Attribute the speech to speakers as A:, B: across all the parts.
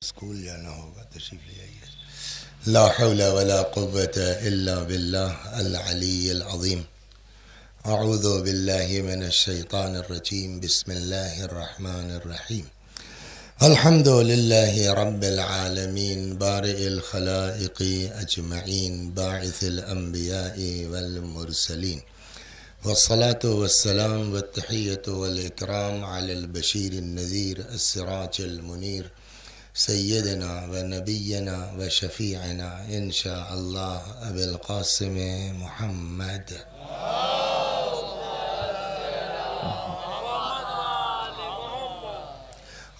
A: School جانا ہوگا، تشریف لے آئیے. لا حول ولا قوة الا باللہ العلی العظیم. اعوذ باللہ من الشیطان الرجیم. بسم اللہ الرحمن الرحیم. الحمد للہ رب العالمین بارئ الخلائق اجمعین باعث الانبیاء والمرسلین والصلاة والسلام والتحیة والاکرام علی البشیر النذیر السراج المنیر سیدنا و نبینا و شفیعنا انشاء اللہ ابی القاسم محمد.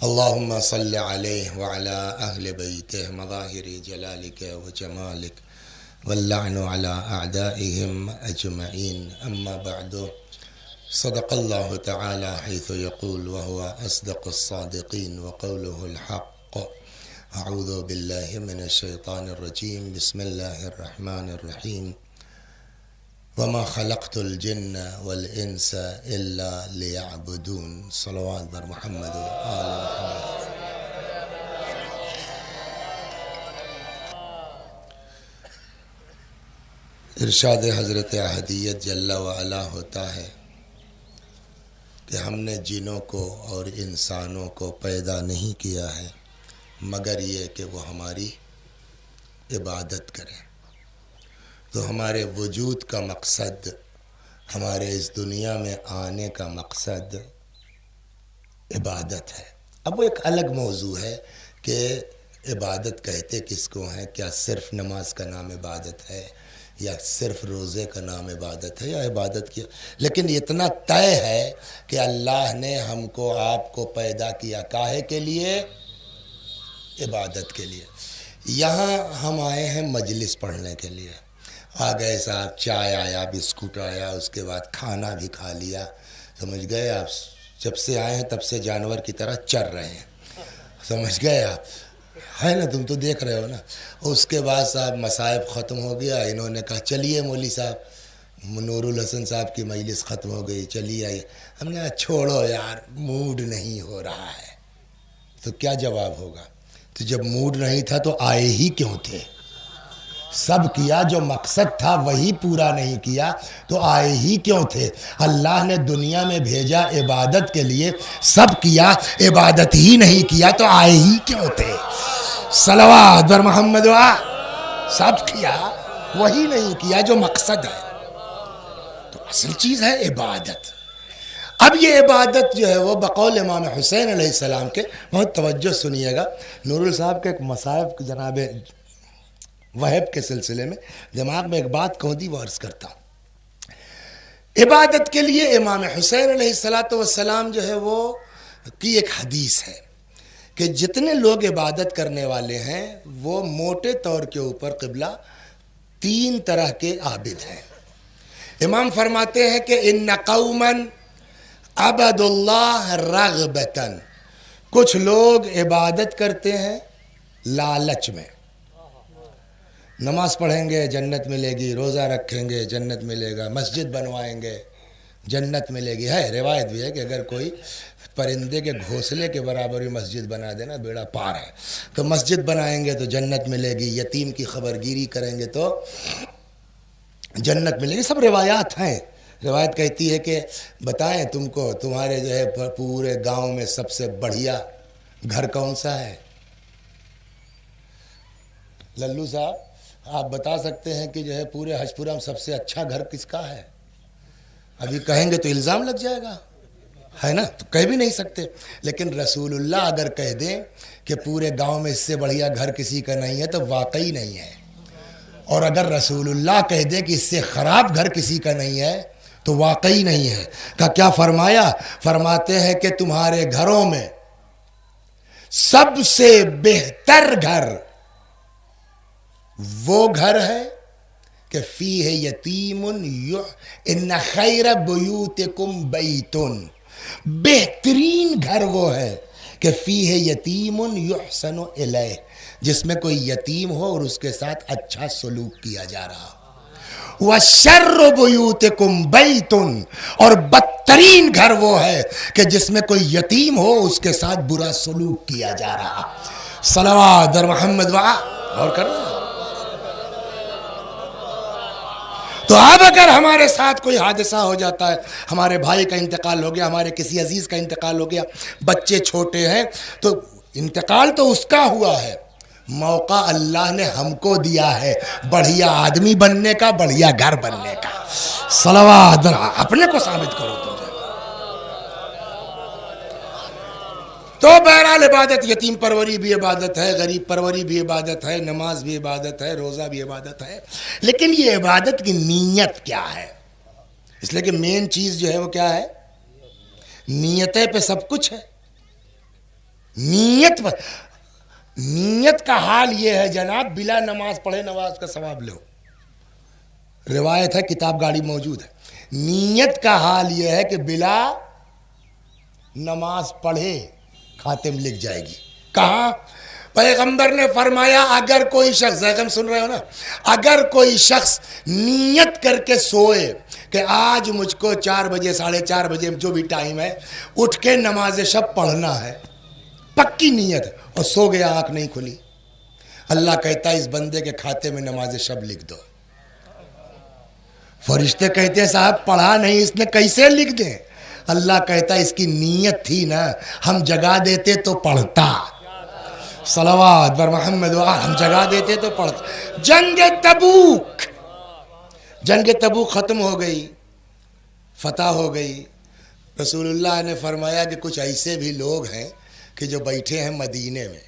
A: اللہم صل علیہ وعلی اہل بیتہ مظاہر جلالک و جمالک واللعن علی اعدائہم اجمعین. اما بعد، صدق اللہ تعالی حیث یقول وهو اصدق الصادقین وقوله الحق. اعوذ باللہ من الشیطان الرجیم. بسم اللہ الرحمن الرحیم. وما خلقت الجن والانس الا لیعبدون. صلوات بر محمد و آل محمد. ارشاد حضرت احدیت جل وعلا ہوتا ہے کہ ہم نے جنوں کو اور انسانوں کو پیدا نہیں کیا ہے مگر یہ کہ وہ ہماری عبادت کریں. تو ہمارے وجود کا مقصد، ہمارے اس دنیا میں آنے کا مقصد عبادت ہے. اب وہ ایک الگ موضوع ہے کہ عبادت کہتے کس کو ہیں، کیا صرف نماز کا نام عبادت ہے یا صرف روزے کا نام عبادت ہے یا عبادت کیا. لیکن اتنا طے ہے کہ اللہ نے ہم کو آپ کو پیدا کیا کاہے کے لیے؟ عبادت کے لیے. یہاں ہم آئے ہیں مجلس پڑھنے کے لیے. آ گئے صاحب، چائے آیا، بسکٹ آیا، اس کے بعد کھانا بھی کھا لیا. سمجھ گئے آپ؟ جب سے آئے ہیں تب سے جانور کی طرح چر رہے ہیں. سمجھ گئے آپ؟ ہے نا، تم تو دیکھ رہے ہو نا. اس کے بعد صاحب مصائب ختم ہو گیا. انہوں نے کہا چلیے مولوی صاحب، نور الحسن صاحب کی مجلس ختم ہو گئی، چلیے آئیے. ہم نے کہا چھوڑو یار، موڈ نہیں ہو رہا ہے. تو کیا جواب ہوگا؟ تو جب موڈ نہیں تھا تو آئے ہی کیوں تھے؟ سب کیا، جو مقصد تھا وہی پورا نہیں کیا تو آئے ہی کیوں تھے؟ اللہ نے دنیا میں بھیجا عبادت کے لیے، سب کیا، عبادت ہی نہیں کیا تو آئے ہی کیوں تھے؟ صلوات بر محمد. سب کیا، وہی نہیں کیا جو مقصد ہے. تو اصل چیز ہے عبادت. اب یہ عبادت جو ہے وہ بقول امام حسین علیہ السلام کے، بہت توجہ سنیے گا. نور صاحب کے ایک مصائب جناب وہب کے سلسلے میں دماغ میں ایک بات کہوں دی وہ عرض کرتا ہوں. عبادت کے لیے امام حسین علیہ السلام جو ہے وہ کی ایک حدیث ہے کہ جتنے لوگ عبادت کرنے والے ہیں وہ موٹے طور کے اوپر قبلہ 3 طرح کے عابد ہیں. امام فرماتے ہیں کہ ان قوما عبد اللہ رغبتاً، کچھ لوگ عبادت کرتے ہیں لالچ میں. نماز پڑھیں گے جنت ملے گی، روزہ رکھیں گے جنت ملے گا، مسجد بنوائیں گے جنت ملے گی. ہے روایت بھی ہے کہ اگر کوئی پرندے کے گھونسلے کے برابر بھی مسجد بنا دینا بیڑا پار ہے. تو مسجد بنائیں گے تو جنت ملے گی، یتیم کی خبرگیری کریں گے تو جنت ملے گی. سب روایات ہیں. روایت کہتی ہے کہ بتائیں تم کو تمہارے جو ہے پورے گاؤں میں سب سے بڑھیا گھر کون سا ہے؟ للو صاحب آپ بتا سکتے ہیں کہ جو ہے پورے حجپورہ میں سب سے اچھا گھر کس کا ہے؟ ابھی کہیں گے تو الزام لگ جائے گا، ہے نا، تو کہہ بھی نہیں سکتے. لیکن رسول اللہ اگر کہہ دیں کہ پورے گاؤں میں اس سے بڑھیا گھر کسی کا نہیں ہے تو واقعی نہیں ہے. اور اگر رسول اللہ کہہ دیں کہ اس سے خراب گھر کسی کا نہیں ہے تو واقعی نہیں ہے. کیا فرمایا؟ فرماتے ہیں کہ تمہارے گھروں میں سب سے بہتر گھر وہ گھر ہے کہ فیہ یتیم ان خیر بیوتکم بیتن. بہترین گھر وہ ہے کہ فیہ یتیم یحسن الیہ، جس میں کوئی یتیم ہو اور اس کے ساتھ اچھا سلوک کیا جا رہا ہو. وَشَرُّ بُيُوتِكُمْ بَيْتٌ، اور بدترین گھر وہ ہے کہ جس میں کوئی یتیم ہو اس کے ساتھ برا سلوک کیا جا رہا. صلوات در محمد اور کر رہے ہیں. تو اب اگر ہمارے ساتھ کوئی حادثہ ہو جاتا ہے، ہمارے بھائی کا انتقال ہو گیا، ہمارے کسی عزیز کا انتقال ہو گیا، بچے چھوٹے ہیں، تو انتقال تو اس کا ہوا ہے، موقع اللہ نے ہم کو دیا ہے بڑھیا آدمی بننے کا، بڑھیا گھر بننے کا. صلوات اپنے کو ثابت کرو تم. تو بہرحال عبادت، یتیم پروری بھی عبادت ہے، غریب پروری بھی عبادت ہے، نماز بھی عبادت ہے، روزہ بھی عبادت ہے. لیکن یہ عبادت کی نیت کیا ہے؟ اس لیے کہ مین چیز جو ہے وہ کیا ہے؟ نیتیں پہ سب کچھ ہے. نیت پر، نیت کا حال یہ ہے جناب، بلا نماز پڑھے نماز کا ثواب لو. روایت ہے، کتاب گاڑی موجود ہے. نیت کا حال یہ ہے کہ بلا نماز پڑھے خاتم لکھ جائے گی. کہاں؟ پیغمبر نے فرمایا اگر کوئی شخص، زیغم سن رہے ہو نا، اگر کوئی شخص نیت کر کے سوئے کہ آج مجھ کو 4 بجے 4:30 بجے جو بھی ٹائم ہے اٹھ کے نماز شب پڑھنا ہے، پکی نیت ہے، اور سو گیا، آنکھ نہیں کھلی، اللہ کہتا ہے اس بندے کے کھاتے میں نماز شب لکھ دو. فرشتے کہتے ہیں صاحب پڑھا نہیں اس نے، کیسے لکھ دیں؟ اللہ کہتا ہے اس کی نیت تھی نا، ہم جگا دیتے تو پڑھتا. صلوات بر محمد ہم جگا دیتے تو پڑھتا. جنگ تبوک، جنگ تبوک ختم ہو گئی، فتح ہو گئی. رسول اللہ نے فرمایا کہ کچھ ایسے بھی لوگ ہیں کہ جو بیٹھے ہیں مدینے میں،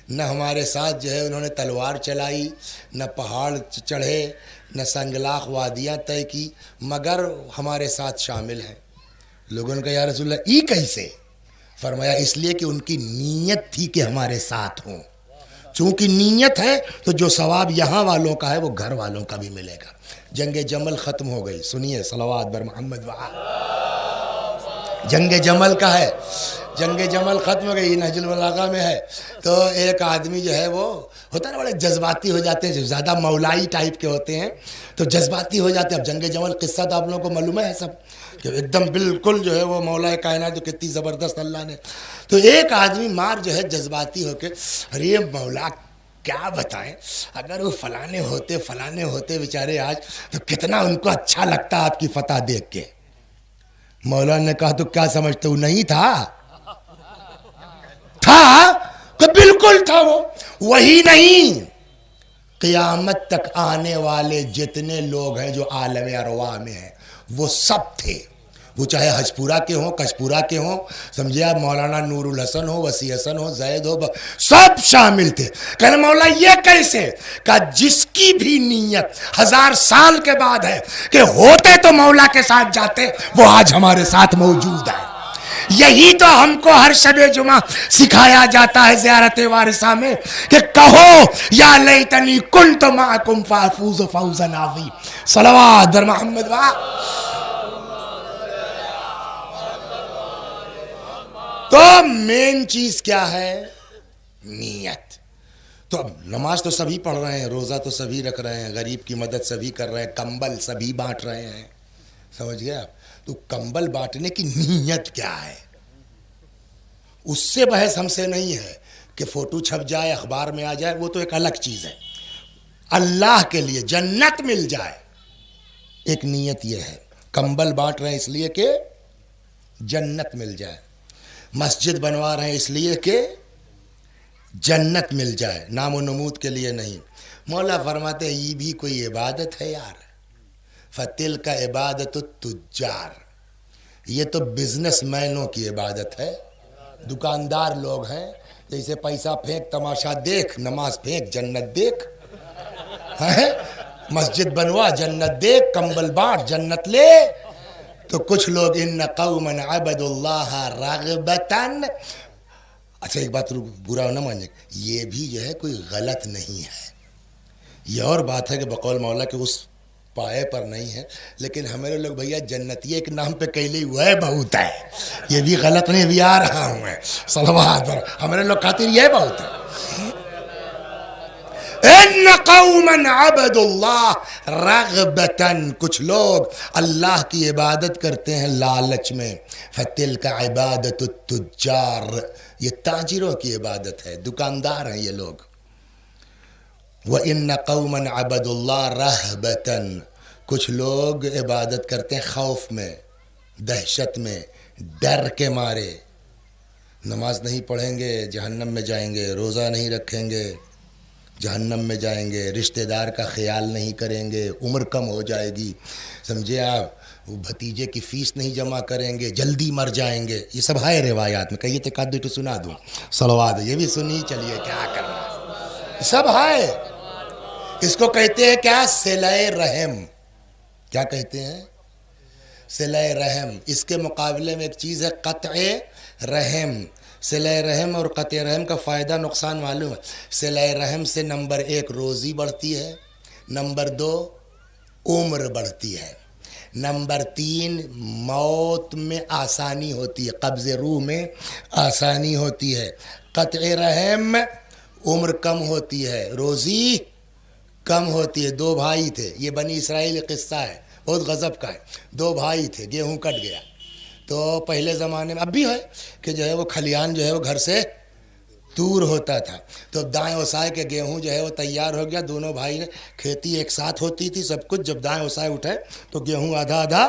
A: نہ ہمارے ساتھ جو ہے انہوں نے تلوار چلائی، نہ پہاڑ چڑھے، نہ سنگلاخ وادیاں طے کی، مگر ہمارے ساتھ شامل ہیں. لوگوں نے کہا یا رسول اللہ ای کیسے؟ فرمایا اس لیے کہ ان کی نیت تھی کہ ہمارے ساتھ ہوں. چونکہ نیت ہے تو جو ثواب یہاں والوں کا ہے وہ گھر والوں کا بھی ملے گا. جنگ جمل ختم ہو گئی. سنیے صلوات بر محمد جنگ جمل کا ہے، جنگ جمل ختم ہو گئی، نہج البلاغہ میں ہے. تو ایک آدمی جو ہے وہ ہوتا ہے نا، بڑے جذباتی ہو جاتے ہیں، جو زیادہ مولائی ٹائپ کے ہوتے ہیں تو جذباتی ہو جاتے ہیں. اب جنگ جمل قصہ تو آپ لوگوں کو معلوم ہے سب، کہ ایک دم بالکل جو ہے وہ مولا کائنات جو کتنی زبردست اللہ نے. تو ایک آدمی مار جو ہے جذباتی ہو کے، ارے مولا کیا بتائیں، اگر وہ فلانے ہوتے بیچارے آج تو کتنا ان کو اچھا لگتا آپ کی فتح دیکھ کے. مولا نے کہا تو کیا سمجھتے ہو نہیں تھا؟ تھا کہ بالکل تھا. وہ وہی نہیں، قیامت تک آنے والے جتنے لوگ ہیں جو عالم ارواح میں ہیں وہ سب تھے. وہ چاہے حجپورہ کے ہوں، کچپورہ کے ہوں، سمجھے آپ، مولانا نور الحسن ہو، وسیع حسن ہو، زید ہو، سب شامل تھے. کہنے مولا یہ کیسے؟ کہ جس کی بھی نیت 1000 سال کے بعد ہے کہ ہوتے تو مولا کے ساتھ جاتے، وہ آج ہمارے ساتھ موجود ہے. یہی تو ہم کو ہر شب جمعہ سکھایا جاتا ہے زیارت وارثہ میں کہ کہو یا لیتنی کنت معکم فافوز فوزا عظیم. صلوات در محمد تو مین چیز کیا ہے؟ نیت. تو اب نماز تو سبھی پڑھ رہے ہیں، روزہ تو سبھی رکھ رہے ہیں، غریب کی مدد سبھی کر رہے ہیں، کمبل سبھی بانٹ رہے ہیں، سمجھ گئے آپ؟ تو کمبل بانٹنے کی نیت کیا ہے؟ اس سے بحث ہم سے نہیں ہے کہ فوٹو چھپ جائے، اخبار میں آ جائے، وہ تو ایک الگ چیز ہے. اللہ کے لیے جنت مل جائے، ایک نیت یہ ہے. کمبل بانٹ رہے ہیں اس لیے کہ جنت مل جائے، مسجد بنوا رہے ہیں اس لیے کہ جنت مل جائے، نام و نمود کے لیے نہیں. مولا فرماتے ہیں یہ بھی کوئی عبادت ہے یار. فتل کا عبادت التجار، یہ تو بزنس مینوں کی عبادت ہے، دکاندار لوگ ہیں. جیسے پیسہ پھینک، تماشا دیکھ، نماز پھینک، جنت دیکھ، مسجد بنوا جنت دیکھ، کمبل بانٹ جنت لے. تو کچھ لوگ ان قوما عبدوا اللہ رغبتا. اچھا ایک بات برا نہ مانیے، یہ بھی جو ہے کوئی غلط نہیں ہے. یہ اور بات ہے کہ بقول مولا کہ اس پائے پر نہیں ہے، لیکن ہمارے لوگ بھیا جنتی ایک نام پہ کیلے ہوا ہے بہت ہے، یہ بھی غلط نہیں، بھی آ رہا ہوں میں صلوات پر، ہمارے لوگ خاطر یہ بہت ہے. ان قوما عبدوا اللہ رغبتا، کچھ لوگ اللہ کی عبادت کرتے ہیں لالچ میں، فتلک عبادت التجار، یہ تاجروں کی عبادت ہے، دکاندار ہیں یہ لوگ۔ وَإِنَّ قَوْمًا عَبَدُوا اللَّهَ رَهْبَةً، کچھ لوگ عبادت کرتے ہیں خوف میں، دہشت میں، ڈر کے مارے، نماز نہیں پڑھیں گے جہنم میں جائیں گے، روزہ نہیں رکھیں گے جہنم میں جائیں گے، رشتہ دار کا خیال نہیں کریں گے، عمر کم ہو جائے گی، سمجھے آپ، وہ بھتیجے کی فیس نہیں جمع کریں گے، جلدی مر جائیں گے، یہ سب ہے روایات میں، کہیے تو ایک سنا دوں، صلوات یہ بھی سنی، چلیے کیا کرنا، سب ہے۔ اس کو کہتے ہیں کیا؟ صلہ رحم۔ کیا کہتے ہیں؟ صلہ رحم۔ اس کے مقابلے میں ایک چیز ہے قطع رحم۔ صلہ رحم اور قطع رحم کا فائدہ نقصان معلوم ہے۔ صلہ رحم سے نمبر 1 روزی بڑھتی ہے، نمبر 2 عمر بڑھتی ہے، نمبر 3 موت میں آسانی ہوتی ہے، قبض روح میں آسانی ہوتی ہے۔ قطع رحم عمر کم ہوتی ہے، روزی کم ہوتی ہے۔ 2 بھائی تھے، یہ بنی اسرائیل قصہ ہے، بہت غضب کا ہے۔ 2 بھائی تھے، گیہوں کٹ گیا تو پہلے زمانے میں، اب بھی ہے کہ جو ہے وہ کھلیان جو ہے وہ گھر سے دور ہوتا تھا، تو دائیں اوسائے کے گیہوں جو ہے وہ تیار ہو گیا، دونوں بھائی نے، کھیتی ایک ساتھ ہوتی تھی سب کچھ، جب دائیں اوسائے اٹھے تو گیہوں آدھا آدھا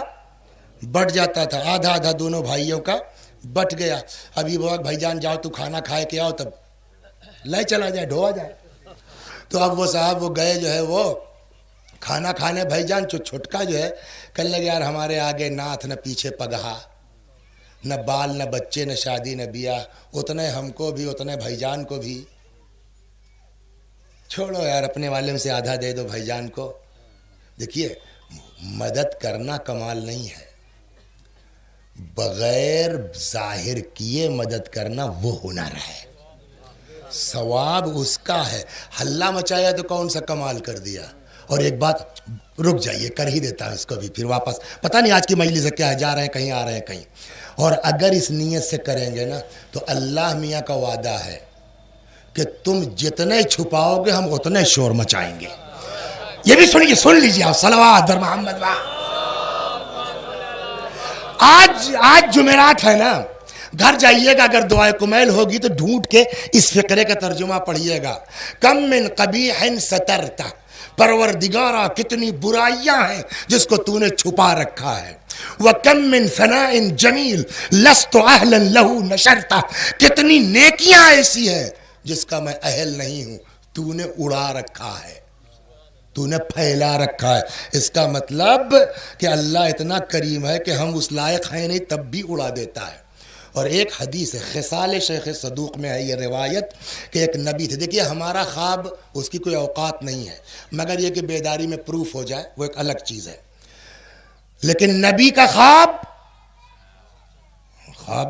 A: بٹ جاتا تھا، آدھا آدھا دونوں بھائیوں کا بٹ گیا۔ ابھی وہ بھائی جان جاؤ تو کھانا کھائے کے آؤ، تب لے چلا جائے، ڈھوا جائے۔ تو اب وہ صاحب وہ گئے جو ہے وہ کھانا کھانے، بھائی جان چھٹکا جو ہے کہنے لگے یار ہمارے آگے ناتھ نہ پیچھے پگہا، نہ بال نہ بچے نہ شادی نہ بیاہ، اتنے ہم کو بھی اتنے بھائی جان کو بھی، چھوڑو یار اپنے والے میں سے آدھا دے دو بھائی جان کو۔ دیکھیے مدد کرنا کمال نہیں ہے، بغیر ظاہر کیے مدد کرنا وہ ہنر ہے، ثواب اس کا ہے۔ ہلہ مچایا تو کون سا کمال کر دیا۔ اور ایک بات، رک جائیے، کر ہی دیتا ہوں اس کو بھی، پھر واپس پتہ نہیں آج کی مجلس سے کیا ہے، جا رہے ہیں کہیں آ رہے ہیں کہیں، اور اگر اس نیت سے کریں گے نا تو اللہ میاں کا وعدہ ہے کہ تم جتنے چھپاؤ گے ہم اتنے شور مچائیں گے۔ یہ بھی سنیے، سن لیجیے آپ، صلوات بر محمد۔ آج جمعرات ہے نا، گھر جائیے گا، اگر دعائے کمیل ہوگی تو ڈھونڈ کے اس فقرے کا ترجمہ پڑھیے گا۔ کم من قبیح سترتا، پروردگارا کتنی برائیاں ہیں جس کو تو نے چھپا رکھا ہے۔ وَكَم مِّن ثَنَاءٍ جَمِيلٍ لَسْتُ أَهْلًا لَهُ نَشَرْتَ، کتنی نیکیاں ایسی ہیں جس کا میں اہل نہیں ہوں، تو نے اڑا رکھا ہے، تو نے پھیلا رکھا ہے۔ اس کا مطلب کہ اللہ اتنا کریم ہے کہ ہم اس لائق ہیں نہیں تب بھی اڑا دیتا ہے۔ اور ایک حدیث ہے، خصال شیخ صدوق میں ہے یہ روایت، کہ ایک نبی تھے۔ دیکھیے ہمارا خواب اس کی کوئی اوقات نہیں ہے، مگر یہ کہ بیداری میں پروف ہو جائے وہ ایک الگ چیز ہے، لیکن نبی کا خواب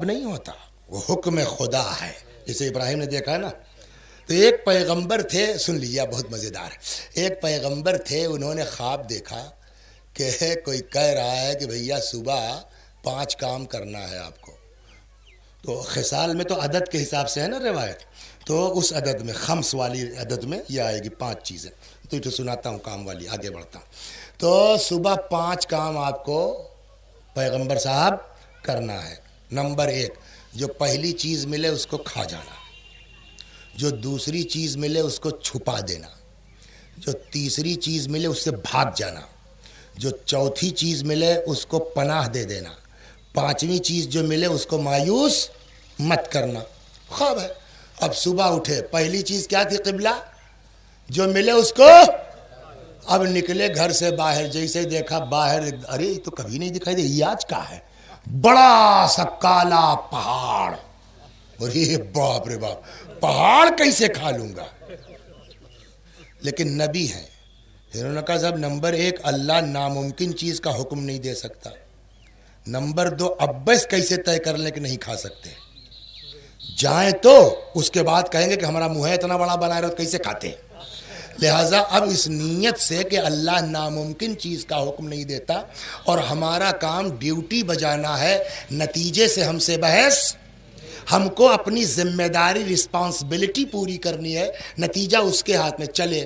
A: نہیں ہوتا، وہ حکم خدا ہے۔ جسے ابراہیم نے دیکھا نا، تو ایک پیغمبر تھے، سن لیجیے بہت مزیدار ہے، ایک پیغمبر تھے، انہوں نے خواب دیکھا کہ کوئی کہہ رہا ہے کہ بھیا صبح 5 کام کرنا ہے آپ کو۔ تو خصال میں تو عدد کے حساب سے ہے نا روایت، تو اس عدد میں، خمس والی عدد میں یہ آئے گی 5 چیزیں، تو یہ سناتا ہوں کام والی، آگے بڑھتا ہوں۔ تو صبح 5 کام آپ کو پیغمبر صاحب کرنا ہے۔ نمبر 1، جو پہلی چیز ملے اس کو کھا جانا، جو دوسری چیز ملے اس کو چھپا دینا، جو تیسری چیز ملے اس سے بھاگ جانا، جو چوتھی چیز ملے اس کو پناہ دے دینا، 5ویں چیز جو ملے اس کو مایوس مت کرنا۔ خواب ہے۔ اب صبح اٹھے، پہلی چیز کیا تھی؟ قبلہ، جو ملے اس کو، اب نکلے گھر سے باہر، جیسے دیکھا باہر، ارے یہ تو کبھی نہیں دکھائی دے، یہ آج کا ہے، بڑا سا کالا پہاڑ، ارے باپ رے باپ، پہاڑ کیسے کھا لوں گا؟ لیکن نبی ہیں، انہوں نے کہا صاحب نمبر 1 اللہ ناممکن چیز کا حکم نہیں دے سکتا، نمبر 2 اب بس کیسے طے کر لیں کہ نہیں کھا سکتے، جائیں تو اس کے بعد کہیں گے کہ ہمارا منہ اتنا بڑا بنا رہا تو کیسے کھاتے ہیں۔ لہٰذا اب اس نیت سے کہ اللہ ناممکن چیز کا حکم نہیں دیتا اور ہمارا کام ڈیوٹی بجانا ہے، نتیجے سے ہم سے بحث، ہم کو اپنی ذمہ داری رسپانسبلٹی پوری کرنی ہے، نتیجہ اس کے ہاتھ میں، چلے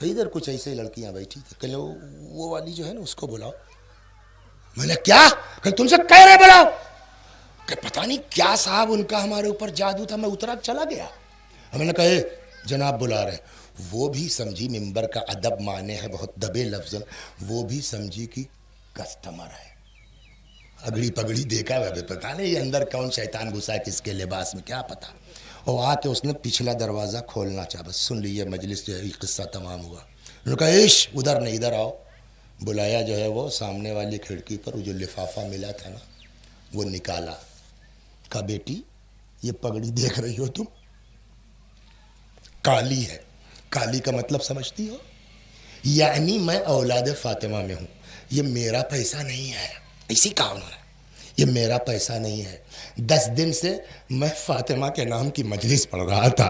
A: ادھر کچھ ایسے ہی لڑکیاں بیٹھی تھی، کہ وہ والی جو ہے نا اس کو بلاؤ. میں نے کیا کہ تم سے کہہ رہے بلاؤ، کہ پتہ نہیں کیا صاحب ان کا ہمارے اوپر جادو تھا. میں اترا چلا گیا. میں نے کہا جناب بلا رہے ہیں. وہ بھی سمجھی ممبر کا ادب مانے ہے بہت دبے لفظ، وہ بھی سمجھی کہ کسٹمر ہے. اگڑی پگڑی دیکھا ہے، پتہ نہیں یہ اندر کون شیطان گھسا ہے کس کے لباس میں، کیا پتہ. اور آ کے اس نے پچھلا دروازہ کھولنا چاہا. بس سن لیجیے مجلس جو ہے قصہ تمام ہوا. انہوں نے کہا عش ادھر نہیں ادھر آؤ. بلایا جو ہے وہ سامنے والی کھڑکی پر، وہ جو لفافہ ملا تھا نا وہ نکالا. کہا بیٹی یہ پگڑی دیکھ رہی ہو تم، کالی ہے. کالی کا مطلب سمجھتی ہو؟ یعنی میں اولاد فاطمہ میں ہوں. یہ میرا پیسہ نہیں ہے. اسی کہا انہوں نے یہ میرا پیسہ نہیں ہے. 10 دن سے میں فاطمہ کے نام کی مجلس پڑھ رہا تھا.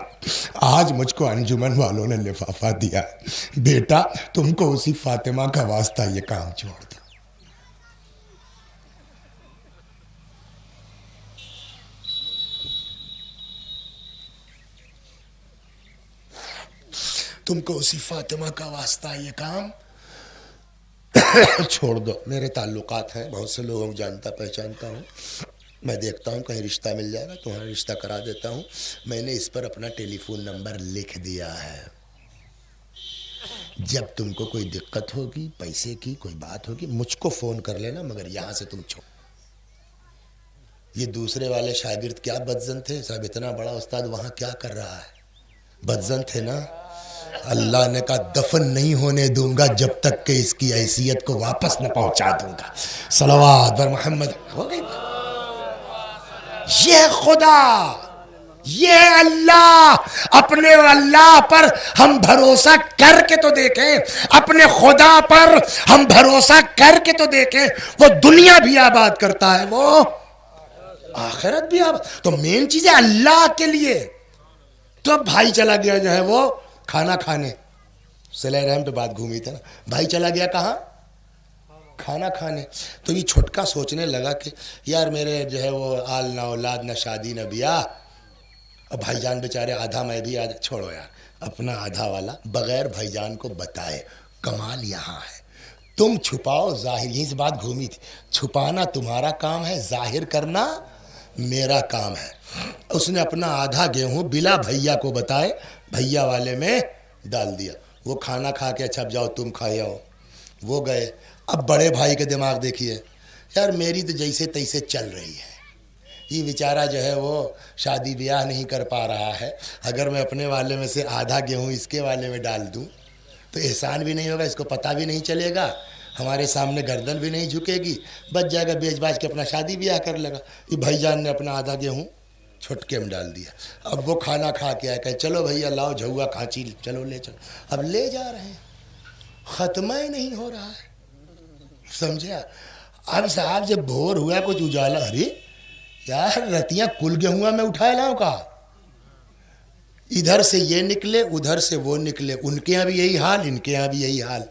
A: آج مجھ کو انجمن والوں نے لفافہ دیا. بیٹا تم کو اسی فاطمہ کا واسطہ یہ کام چھوڑ دو. تم کو اسی فاطمہ کا واسطہ یہ کام چھوڑ دو. میرے تعلقات ہیں، بہت سے لوگوں کو جانتا پہچانتا ہوں. میں دیکھتا ہوں کہیں رشتہ مل جائے گا تمہارا رشتہ کرا دیتا ہوں. میں نے اس پر اپنا ٹیلی فون نمبر لکھ دیا ہے. جب تم کو کوئی دقت ہوگی، پیسے کی کوئی بات ہوگی، مجھ کو فون کر لینا. مگر یہاں سے تم چھوڑ. یہ دوسرے والے شاگرد کیا بدزن تھے صاحب، اتنا بڑا استاد وہاں کیا کر رہا ہے؟ بدزن تھے نا. اللہ نے کہا دفن نہیں ہونے دوں گا جب تک کہ اس کی حیثیت کو واپس نہ پہنچا دوں گا. صلوات بر محمد. ہو گئی یہ خدا، یہ اللہ. اپنے اللہ پر ہم بھروسہ کر کے تو دیکھیں، اپنے خدا پر ہم بھروسہ کر کے تو دیکھیں. وہ دنیا بھی آباد کرتا ہے، وہ آخرت بھی آباد. تو مین چیز ہے اللہ کے لیے. تو بھائی چلا گیا جو ہے وہ کھانا کھانے، صلہ رحم پہ بات گھومی تھی نا. بھائی چلا گیا کہاں؟ کھانا کھانے. تو یہ چھوٹکا سوچنے لگا کہ یار میرے جو ہے وہ آل نہ اولاد نہ شادی نہ بیاہ. اب بھائی جان بیچارے آدھا میں بھی آدھا. چھوڑو یار اپنا آدھا والا بغیر بھائی جان کو بتائے. کمال یہاں ہے تم چھپاؤ ظاہر. یہی سے بات گھومی تھی. چھپانا تمہارا کام ہے، ظاہر کرنا میرا کام ہے. اس نے اپنا آدھا گیہوں بلا بھیا کو بتائے بھیا والے میں ڈال دیا. وہ کھانا کھا کے اچھا جاؤ تم کھائے آؤ. وہ گئے. اب بڑے بھائی کے دماغ دیکھیے یار، میری تو جیسے تیسے چل رہی ہے. یہ بیچارہ جو ہے وہ شادی بیاہ نہیں کر پا رہا ہے. اگر میں اپنے والے میں سے آدھا گیہوں اس کے والے میں ڈال دوں تو احسان بھی نہیں ہوگا، اس کو پتہ بھی نہیں چلے گا، ہمارے سامنے گردن بھی نہیں جھکے گی، بچ جائے گا بیچ باچ کے اپنا شادی بیاہ کر لے گا. یہ بھائی جان نے اپنا آدھا گیہوں چھٹکے میں ڈال دیا. اب وہ کھانا کھا کے آیا، کہ چلو بھیا لاؤ جھوا کھانچی، چلو لے چلو. اب لے جا رہے ہیں، ختمہ ہی نہیں ہو رہا ہے. سمجھا؟ اب صاحب جب بھور ہوا کچھ اجالا، ارے یار رتیاں کل گیہوں میں اٹھائے لاؤ کا. ادھر سے یہ نکلے ادھر سے وہ نکلے. ان کے یہاں بھی یہی حال، ان کے یہاں بھی یہی حال.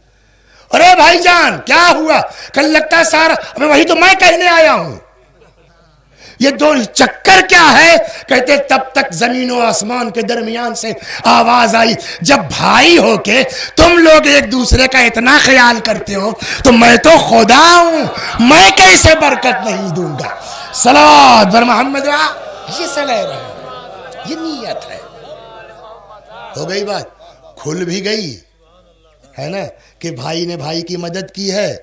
A: ارے بھائی جان کیا ہوا؟ کل لگتا ہے سارا. ابھی وہی تو میں کہنے آیا ہوں. یہ دو چکر کیا ہے؟ کہتے تب تک زمین و آسمان کے درمیان سے آواز آئی، جب بھائی ہو کے تم لوگ ایک دوسرے کا اتنا خیال کرتے ہو تو میں تو خدا ہوں، میں کیسے برکت نہیں دوں گا. صلوات بر محمد. یہ صلاح ہے، یہ نیت ہے. ہو گئی بات، کھل بھی گئی ہے نا کہ بھائی نے بھائی کی مدد کی ہے.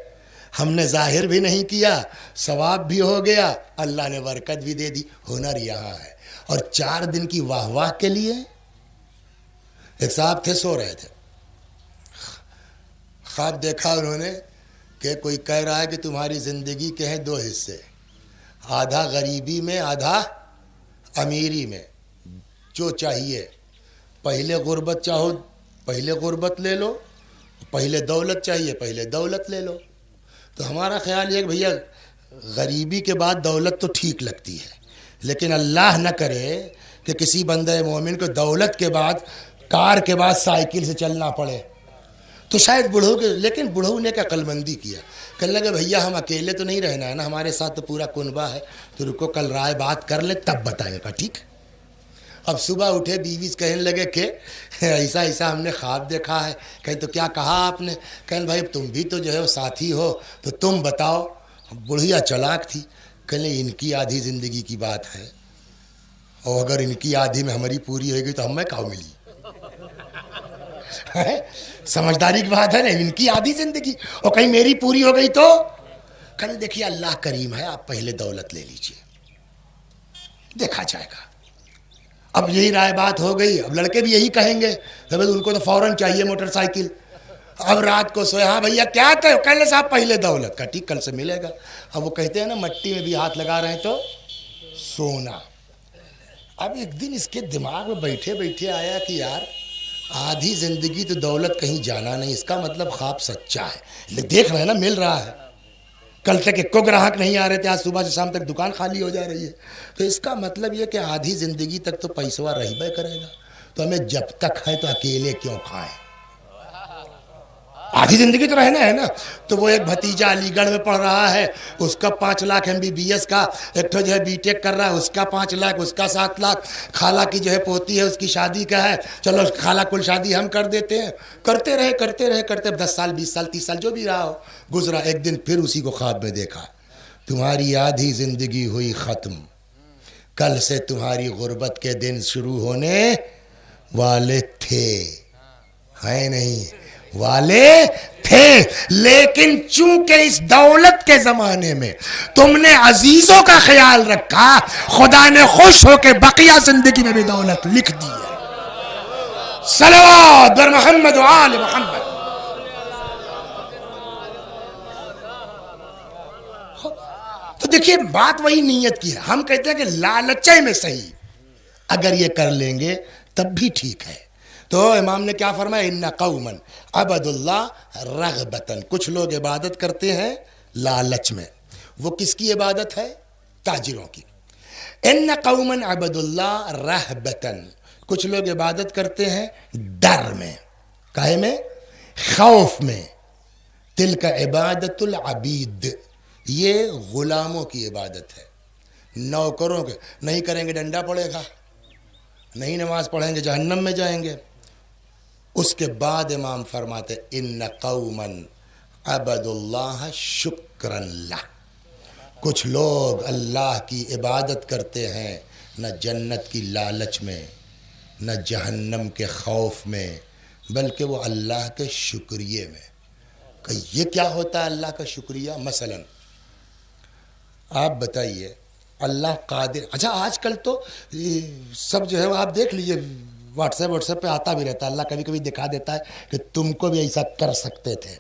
A: ہم نے ظاہر بھی نہیں کیا، ثواب بھی ہو گیا، اللہ نے برکت بھی دے دی. ہنر یہاں ہے. اور 4 دن کی واہ واہ کے لیے ایک صاحب تھے، سو رہے تھے، خواب دیکھا انہوں نے کہ کوئی کہہ رہا ہے کہ تمہاری زندگی کے ہیں 2 حصے، آدھا غریبی میں آدھا امیری میں. جو چاہیے، پہلے غربت چاہو پہلے غربت لے لو، پہلے دولت چاہیے پہلے دولت لے لو. تو ہمارا خیال یہ کہ بھیا غریبی کے بعد دولت تو ٹھیک لگتی ہے، لیکن اللہ نہ کرے کہ کسی بندہ مومن کو دولت کے بعد، کار کے بعد سائیکل سے چلنا پڑے. تو شاید بڑھو کے، لیکن بڑھو نے کیا عقل مندی کیا، کہنے لگا بھیا ہم اکیلے تو نہیں رہنا ہے نا، ہمارے ساتھ تو پورا کنبہ ہے، تو رکو کل رائے بات کر لیں تب بتائیں گا. ٹھیک ہے. اب صبح اٹھے بیوی سے کہنے لگے کہ ایسا ایسا ہم نے خواب دیکھا ہے. کہیں تو کیا کہا آپ نے؟ کہیں بھائی تم بھی تو جو ہے وہ ساتھی ہو تو تم بتاؤ. بڑھیا چلاک تھی. کہیں ان کی آدھی زندگی کی بات ہے اور اگر ان کی آدھی میں ہماری پوری ہوئے گی تو ہمیں کہاں ملی. سمجھداری کی بات ہے نا. ان کی آدھی زندگی اور کہیں میری پوری ہو گئی تو کہیں دیکھیے اللہ کریم ہے. آپ پہلے دولت لے لیجئے دیکھا جائے گا. اب یہی رائے بات ہو گئی. اب لڑکے بھی یہی کہیں گے ان کو تو فوراً چاہیے موٹر سائیکل. اب رات کو سوئے ہاں بھیا کیا کہنے صاحب پہلے دولت کا. ٹھیک کل سے ملے گا. اب وہ کہتے ہیں نا مٹی میں بھی ہاتھ لگا رہے ہیں تو سونا. اب ایک دن اس کے دماغ میں بیٹھے بیٹھے آیا کہ یار آدھی زندگی تو دولت کہیں جانا نہیں. اس کا مطلب خواب سچا ہے. دیکھ رہے ہیں نا مل رہا ہے. کل تک ایک کو گراہک نہیں آ رہے تھے, آج صبح سے شام تک دکان خالی ہو جا رہی ہے. تو اس کا مطلب یہ کہ آدھی زندگی تک تو پیسوا رہبے کرے گا. تو ہمیں جب تک ہے تو اکیلے کیوں کھائیں. آدھی زندگی تو رہنا ہے نا. تو وہ ایک بھتیجا علی گڑھ میں پڑھ رہا ہے, اس کا 5 لاکھ MBBS کا. ایک تو جو ہے BTech کر رہا ہے, اس کا 5 لاکھ, اس کا 7 لاکھ. خالہ کی جو ہے پوتی ہے, اس کی شادی کا ہے. چلو خالہ کل شادی ہم کر دیتے ہیں. کرتے رہے 10 سال 20 سال 30 سال جو بھی رہا ہو گزرا. ایک دن پھر اسی کو خواب میں دیکھا. تمہاری آدھی زندگی ہوئی ختم. کل سے تمہاری غربت کے دن شروع ہونے والے تھے. ہے نہیں والے تھے, لیکن چونکہ اس دولت کے زمانے میں تم نے عزیزوں کا خیال رکھا, خدا نے خوش ہو کے بقیہ زندگی میں بھی دولت لکھ دی ہے. صلوات بر محمد و آل محمد. تو دیکھیے بات وہی نیت کی ہے. ہم کہتے ہیں کہ لالچے میں صحیح اگر یہ کر لیں گے تب بھی ٹھیک ہے. تو امام نے کیا فرمایا, ان قوما عبدوا اللہ رغبتا. کچھ لوگ عبادت کرتے ہیں لالچ میں. وہ کس کی عبادت ہے؟ تاجروں کی. ان قوما عبدوا اللہ رہبتا. کچھ لوگ عبادت کرتے ہیں ڈر میں. کاہے میں؟ خوف میں. تلک عبادت العبید. یہ غلاموں کی عبادت ہے, نوکروں کے. نہیں کریں گے ڈنڈا پڑے گا, نہیں نماز پڑھیں گے جہنم میں جائیں گے. اس کے بعد امام فرماتے ان قوما عبدوا اللہ شکرا لہ. کچھ لوگ اللہ کی عبادت کرتے ہیں نہ جنت کی لالچ میں نہ جہنم کے خوف میں, بلکہ وہ اللہ کے شکریہ میں. کہ یہ کیا ہوتا ہے اللہ کا شکریہ؟ مثلا آپ بتائیے اللہ قادر. اچھا آج کل تو سب جو ہے وہ آپ دیکھ لیجئے واٹس ایپ پہ آتا بھی رہتا ہے. اللہ کبھی کبھی دکھا دیتا ہے کہ تم کو بھی ایسا کر سکتے تھے.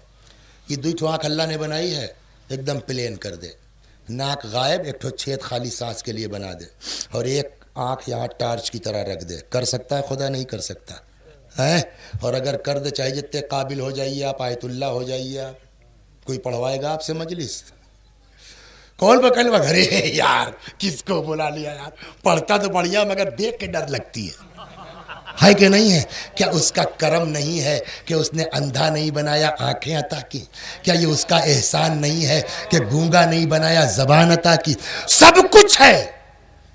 A: یہ 2 آنکھ اللہ نے بنائی ہے, ایک دم پلین کر دے. ناک غائب, ایک چھید خالی سانس کے لیے بنا دے, اور ایک آنکھ یہاں ٹارچ کی طرح رکھ دے. کر سکتا ہے خدا؟ نہیں کر سکتا ہے. اور اگر کر دے, چاہے جتنے قابل ہو جائیے آپ, آیت اللہ ہو جائیے آپ, کوئی پڑھوائے گا آپ سے مجلس؟ کون پکڑ لے گھرے یار کس کو بلا لیا یار. پڑھتا تو بڑھیا مگر دیکھ کے ڈر لگتی ہے کہ نہیں ہے؟ کیا اس کا کرم نہیں ہے کہ اس نے اندھا نہیں بنایا آنکھیں عطا کی؟ کیا یہ اس کا احسان نہیں ہے کہ گونگا نہیں بنایا زبان عطا کی؟ سب کچھ ہے,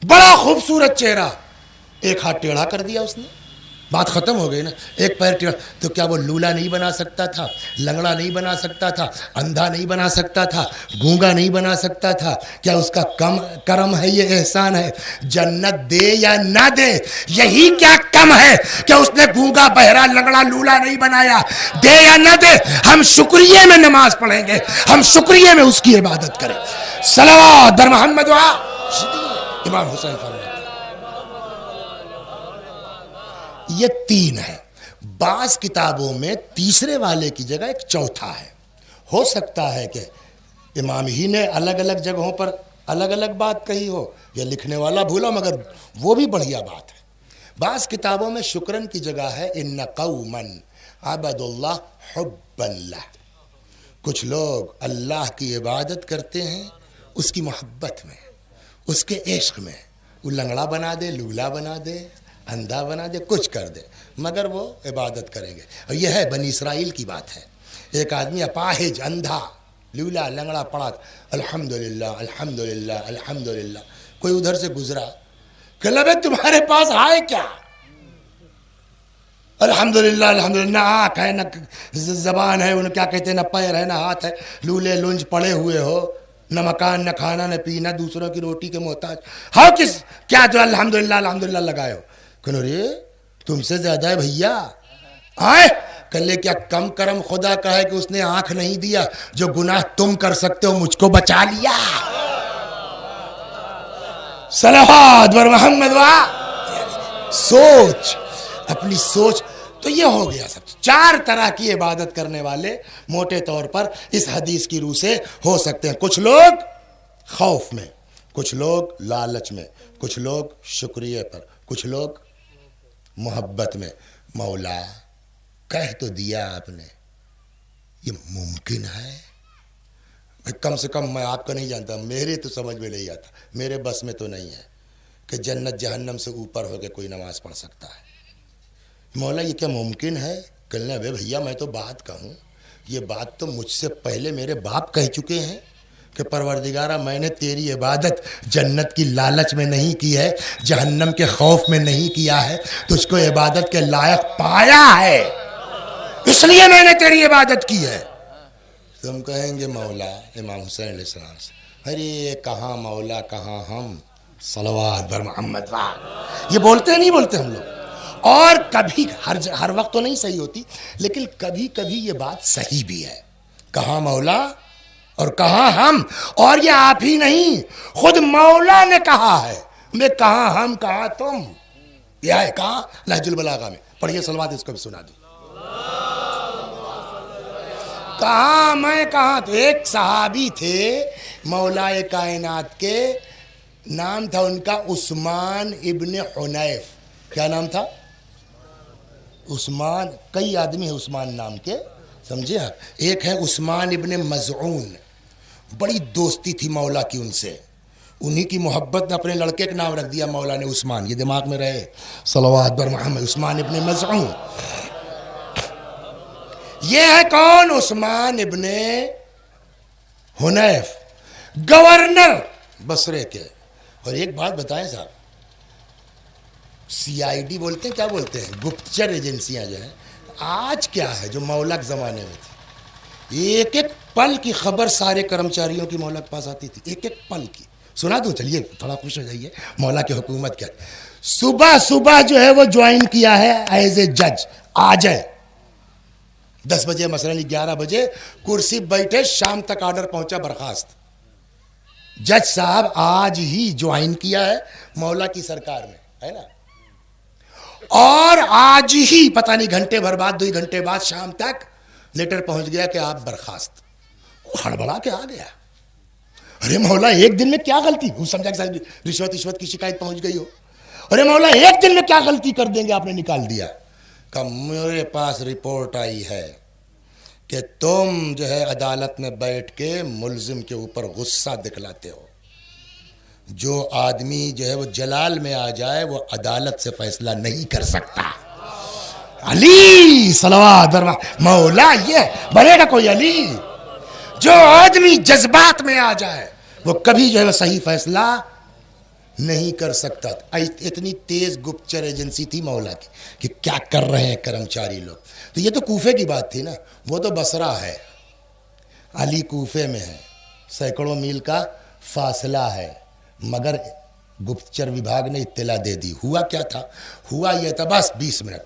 A: بڑا خوبصورت چہرہ, ایک ہاتھ ٹیڑھا کر دیا اس نے, بات ختم ہو گئی نا. ایک پیر ٹیڑھا, تو کیا وہ لولا نہیں بنا سکتا تھا, لنگڑا نہیں بنا سکتا تھا, اندھا نہیں بنا سکتا تھا, گونگا نہیں بنا سکتا تھا؟ کیا اس کا کرم ہے, یہ احسان ہے؟ جنت دے یا نہ دے یہی کیا کم ہے کہ اس نے گونگا بہرا لنگڑا لولا نہیں بنایا؟ دے یا نہ دے, ہم شکریہ میں نماز پڑھیں گے, ہم شکریہ میں اس کی عبادت کریں. صلوات بر محمد. امام حسین فرماتے یہ 3 ہے. بعض کتابوں میں تیسرے والے کی جگہ ایک چوتھا ہے. ہو سکتا ہے کہ امام ہی نے الگ الگ جگہوں پر الگ الگ بات کہی ہو یا لکھنے والا بھولا, مگر وہ بھی بڑھیا بات ہے. بعض کتابوں میں شکرن کی جگہ ہے ان قوما عبدوا اللہ حبا لہ. کچھ لوگ اللہ کی عبادت کرتے ہیں اس کی محبت میں, اس کے عشق میں. وہ لنگڑا بنا دے, لولا بنا دے, اندھا بنا دے, کچھ کر دے, مگر وہ عبادت کریں گے. اور یہ ہے بنی اسرائیل کی بات ہے. ایک آدمی اپاہج, اندھا, لولا, لنگڑا پڑا, الحمدللہ الحمدللہ الحمدللہ. کوئی ادھر سے گزرا کلب ہے تمہارے پاس ہے کیا؟ الحمدللہ الحمدللہ، نہ آنکھ ہے نہ زبان ہے، انہیں کیا کہتے ہیں، نہ پیر ہے نہ ہاتھ ہے، لولے لنج پڑے ہوئے ہو، نہ مکان نہ کھانا نہ پینا، دوسروں کی روٹی کے محتاج ہو، کس کیا جو الحمدللہ الحمدللہ لگائے ہو؟ کہ رے تم سے زیادہ ہے بھیا آئے کلے، کیا کم کرم خدا کا ہے کہ اس نے آنکھ نہیں دیا، جو گناہ تم کر سکتے ہو مجھ کو بچا لیا۔ صلوات بر محمد سوچ اپنی سوچ۔ تو یہ ہو گیا سب چار طرح کی عبادت کرنے والے موٹے طور پر اس حدیث کی روح سے ہو سکتے ہیں۔ کچھ لوگ خوف میں، کچھ لوگ لالچ میں، کچھ لوگ شکریہ پر، کچھ لوگ محبت میں۔ مولا کہہ تو دیا آپ نے، یہ ممکن ہے؟ کم سے کم میں آپ کا نہیں جانتا، میرے تو سمجھ میں نہیں آتا، میرے بس میں تو نہیں ہے کہ جنت جہنم سے اوپر ہو کے کوئی نماز پڑھ سکتا ہے۔ مولا یہ کیا ممکن ہے؟ کہنے بے بھیا میں تو بات کہوں، یہ بات تو مجھ سے پہلے میرے باپ کہہ چکے ہیں کہ پروردگارہ میں نے تیری عبادت جنت کی لالچ میں نہیں کی ہے، جہنم کے خوف میں نہیں کیا ہے، تجھ کو عبادت کے لائق پایا ہے، اس لیے میں نے تیری عبادت کی ہے۔ تم کہیں گے مولا امام حسین علیہ السلام سے، ارے کہاں مولا کہاں ہم، صلوات بر محمد یہ بولتے نہیں بولتے ہم لوگ۔ اور کبھی ہر وقت تو نہیں صحیح ہوتی، لیکن کبھی کبھی یہ بات صحیح بھی ہے، کہاں مولا اور کہاں ہم، اور یہ آپ ہی نہیں خود مولا نے کہا ہے، میں کہاں ہم کہاں تم، یہ ہے کہاں نہج البلاغہ میں، پڑھیے صلوات اس کو بھی سنا دوں۔ کہاں میں کہاں تو ایک صحابی تھے مولا کائنات کے، نام تھا ان کا عثمان ابن حنیف۔ کیا نام تھا؟ عثمان، کئی آدمی ہیں عثمان نام کے، سمجھے آپ؟ ایک ہے عثمان ابن مزعون، بڑی دوستی تھی مولا کی ان سے، انہی کی محبت نے اپنے لڑکے کا نام رکھ دیا مولا نے عثمان، یہ دماغ میں رہے، صلوات بر محمد، عثمان ابن مزعون۔ یہ ہے کون؟ عثمان ابن حنیف، گورنر بصرے کے۔ اور ایک بات بتائیں صاحب، سی آئی ڈی بولتے ہیں، کیا بولتے ہیں، گپتچر ایجنسیاں جو ہیں، آج کیا ہے جو مولا کے زمانے میں تھی، ایک ایک پل کی خبر سارے کرمچاریوں کی مولا کے پاس آتی تھی، ایک ایک پل کی۔ سنا دوں، چلیے تھوڑا خوش ہو جائیے، مولا کی حکومت کیا، صبح صبح جو ہے وہ جوائن کیا ہے ایز اے جج، آ جائے 10 بجے مثلاً 11 بجے کرسی بیٹھے، شام تک آرڈر پہنچا برخاست، جج صاحب آج ہی جوائن کیا ہے مولا کی سرکار میں، ہے نا، اور آج ہی پتہ نہیں گھنٹے بھر بعد، 2 گھنٹے بعد شام تک لیٹر پہنچ گیا کہ آپ برخاست۔ ہڑبڑا کے آ گیا، ارے مولا ایک دن میں کیا غلطی، وہ سمجھا کہ رشوت کی شکایت پہنچ گئی ہو، ارے مولا ایک دن میں کیا غلطی کر دیں گے، آپ نے نکال دیا۔ کہ میرے پاس رپورٹ آئی ہے کہ تم جو ہے عدالت میں بیٹھ کے ملزم کے اوپر غصہ دکھلاتے ہو، جو آدمی جو ہے وہ جلال میں آ جائے وہ عدالت سے فیصلہ نہیں کر سکتا۔ علی صلوات مولا، یہ بنے گا کوئی علی؟ جو آدمی جذبات میں آ جائے وہ کبھی جو ہے وہ صحیح فیصلہ نہیں کر سکتا۔ اتنی تیز گپتچر ایجنسی تھی مولا کی کہ کیا کر رہے ہیں کرمچاری لوگ۔ تو یہ تو کوفے کی بات تھی نا، وہ تو بصرہ ہے، علی کوفے میں ہے، سینکڑوں میل کا فاصلہ ہے، مگر گپتچر وبھاگ نے اطلاع دے دی۔ ہوا کیا تھا؟ ہوا یہ تھا بس 20 منٹ،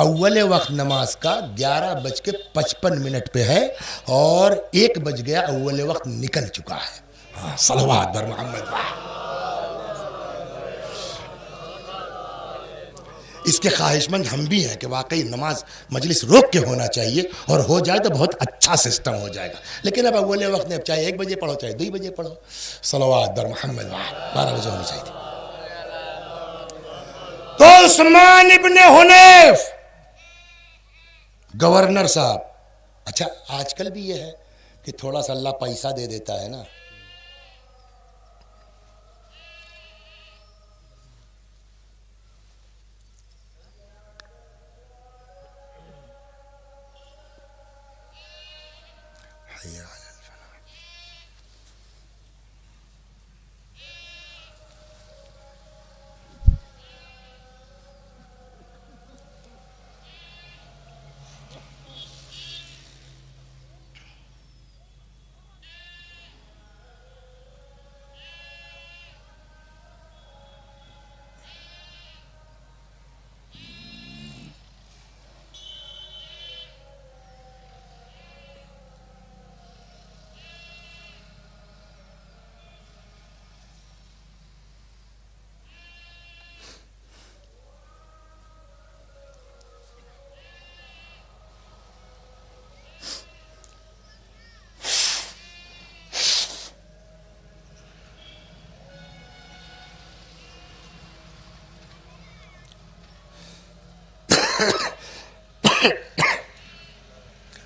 A: اول وقت نماز کا 11:55 پہ ہے اور 1 بج گیا، اول وقت نکل چکا ہے۔ صلوات بر محمد۔ اس کے خواہش مند ہم بھی ہیں کہ واقعی نماز مجلس روک کے ہونا چاہیے، اور ہو جائے تو بہت اچھا سسٹم ہو جائے گا، لیکن اب اول وقت نے، اب چاہے 1 بجے پڑھو چاہے 2 بجے پڑھو، صلوات بر محمد 12 بجے ہونی چاہیے تھی۔ تو عثمان ابن حنیف گورنر صاحب، اچھا آج کل بھی یہ ہے کہ تھوڑا سا اللہ پیسہ دے دیتا ہے نا،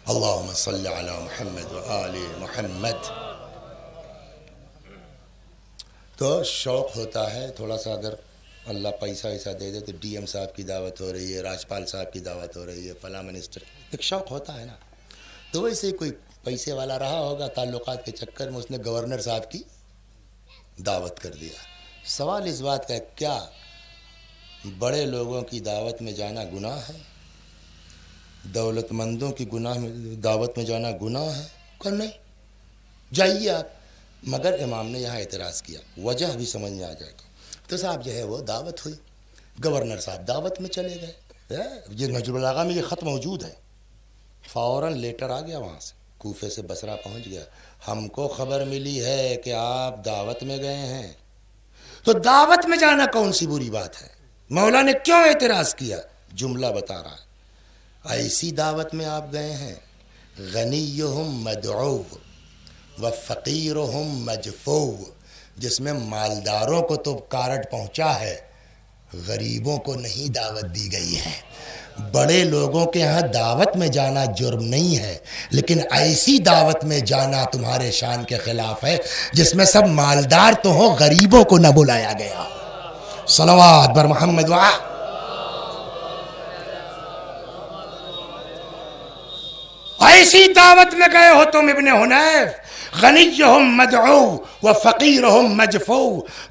A: اللہم صلی علی محمد و آل محمد. تو شوق ہوتا ہے تھوڑا سا، اگر اللہ پیسہ ایسا دے دے تو ڈی ایم صاحب کی دعوت ہو رہی ہے، راجپال صاحب کی دعوت ہو رہی ہے، فلاں منسٹر، ایک شوق ہوتا ہے نا. تو ویسے کوئی پیسے والا رہا ہوگا، تعلقات کے چکر میں اس نے گورنر صاحب کی دعوت کر دیا. سوال اس بات کا ہے کیا بڑے لوگوں کی دعوت میں جانا گناہ ہے؟ دولت مندوں کی دعوت میں جانا گناہ ہے؟ کہ نہیں، جائیے آپ. مگر امام نے یہاں اعتراض کیا، وجہ بھی سمجھ میں آ جائے گا. تو صاحب جو ہے وہ دعوت ہوئی، گورنر صاحب دعوت میں چلے گئے. یہ نجم البلاغہ میں یہ خط موجود ہے. فوراً لیٹر آ گیا وہاں سے، کوفے سے بصرہ پہنچ گیا. ہم کو خبر ملی ہے کہ آپ دعوت میں گئے ہیں. تو دعوت میں جانا کون سی بری بات ہے؟ مولا نے کیوں اعتراض کیا؟ جملہ بتا رہا ہے. ایسی دعوت میں آپ گئے ہیں غنیہم مدعو و فقیرہم مجفو، جس میں مالداروں کو تو کارڈ پہنچا ہے، غریبوں کو نہیں دعوت دی گئی ہے. بڑے لوگوں کے ہاں دعوت میں جانا جرم نہیں ہے، لیکن ایسی دعوت میں جانا تمہارے شان کے خلاف ہے جس میں سب مالدار تو ہوں، غریبوں کو نہ بلایا گیا. صلوات بر محمد وآ. ایسی دعوت میں گئے ہو تم ابن حنیف، غنیہم مدعو و فقیرہم مجفو،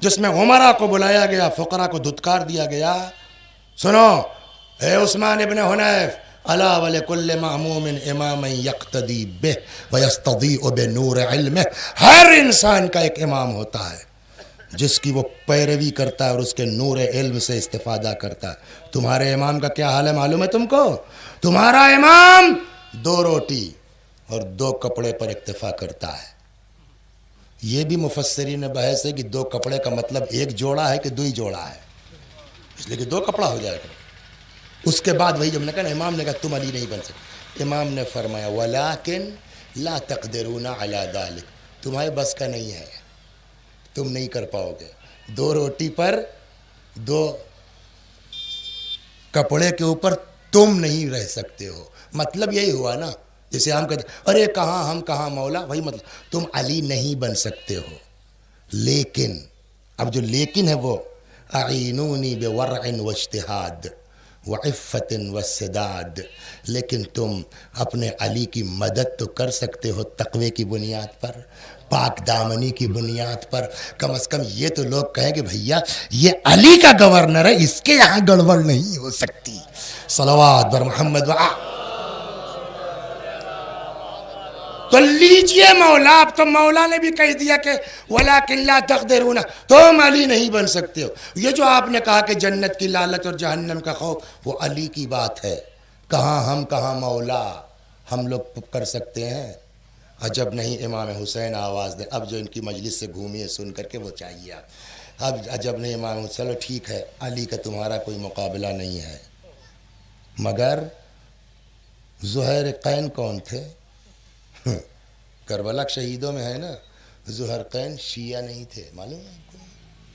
A: جس میں عمرا کو بلایا گیا، فقراء کو دھتکار دیا گیا. سنو اے عثمان ابن حنیف، الا ولکل معموم اماما یقتدی بہ ویستضیء بنور علمہ. ہر انسان کا ایک امام ہوتا ہے جس کی وہ پیروی کرتا ہے اور اس کے نور علم سے استفادہ کرتا ہے. تمہارے امام کا کیا حال ہے معلوم ہے تم کو؟ تمہارا امام 2 روٹی اور 2 کپڑے پر اکتفا کرتا ہے. یہ بھی مفسرین نے بحث ہے کہ 2 کپڑے کا مطلب 1 جوڑا ہے کہ 2 ہی جوڑا ہے، اس لیے کہ 2 کپڑا ہو جائے گا. اس کے بعد وہی جب نے کہا امام نے کہا تم علی نہیں بن سکتے. امام نے فرمایا ولیکن لا تقدرون علی ذلک، تمہارے بس کا نہیں ہے، تم نہیں کر پاؤ گے. 2 روٹی پر 2 کپڑے کے اوپر تم نہیں رہ سکتے ہو. مطلب یہی ہوا نا، جیسے ہم کہتے ارے کہاں ہم کہاں مولا، وہی مطلب تم علی نہیں بن سکتے ہو. لیکن اب جو لیکن ہے وہ اعینونی بورع واجتہاد وعفت وسداد، لیکن تم اپنے علی کی مدد تو کر سکتے ہو تقوی کی بنیاد پر، پاک دامنی کی بنیاد پر. کم از کم یہ تو لوگ کہیں کہ بھیا یہ علی کا گورنر ہے، اس کے یہاں گڑبڑ نہیں ہو سکتی. صلوات بر محمد وآ. تو لیجئے مولا، اب تو مولا نے بھی کہہ دیا کہ ولیکن لا تقدرون، تم علی نہیں بن سکتے ہو. یہ جو آپ نے کہا کہ جنت کی لالچ اور جہنم کا خوف، وہ علی کی بات ہے. کہاں ہم کہاں مولا، ہم لوگ کر سکتے ہیں. عجب نہیں امام حسین آواز دے. اب جو ان کی مجلس سے گھومیے سن کر کے وہ چاہیے آپ. اب عجب نہیں امام حسین، چلو ٹھیک ہے علی کا تمہارا کوئی مقابلہ نہیں ہے. مگر زہیر قین کون تھے؟ کربلا شہیدوں میں ہے نا، زہرقین شیعہ نہیں تھے، معلوم ہے آپ کو؟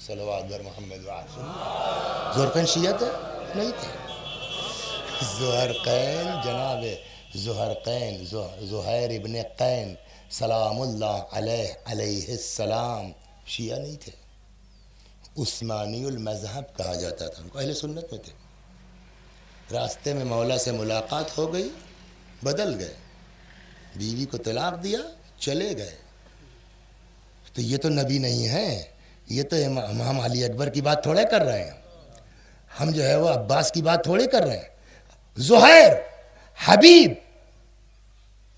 A: صلوات بر محمد وآلہ. زہرقین شیعہ تھے؟ نہیں تھے. زہرقین جناب زہرقین زہیر ابن قین سلام اللہ علیہ علیہ السلام شیعہ نہیں تھے. عثمانی المذہب کہا جاتا تھا ان کو، اہل سنت میں تھے. راستے میں مولا سے ملاقات ہو گئی، بدل گئے، بیوی کو طلاق دیا، چلے گئے. تو یہ تو نبی نہیں ہے، یہ تو امام علی اکبر کی بات تھوڑے کر رہے ہیں ہم، جو ہے وہ عباس کی بات تھوڑے کر رہے ہیں. زہیر، حبیب،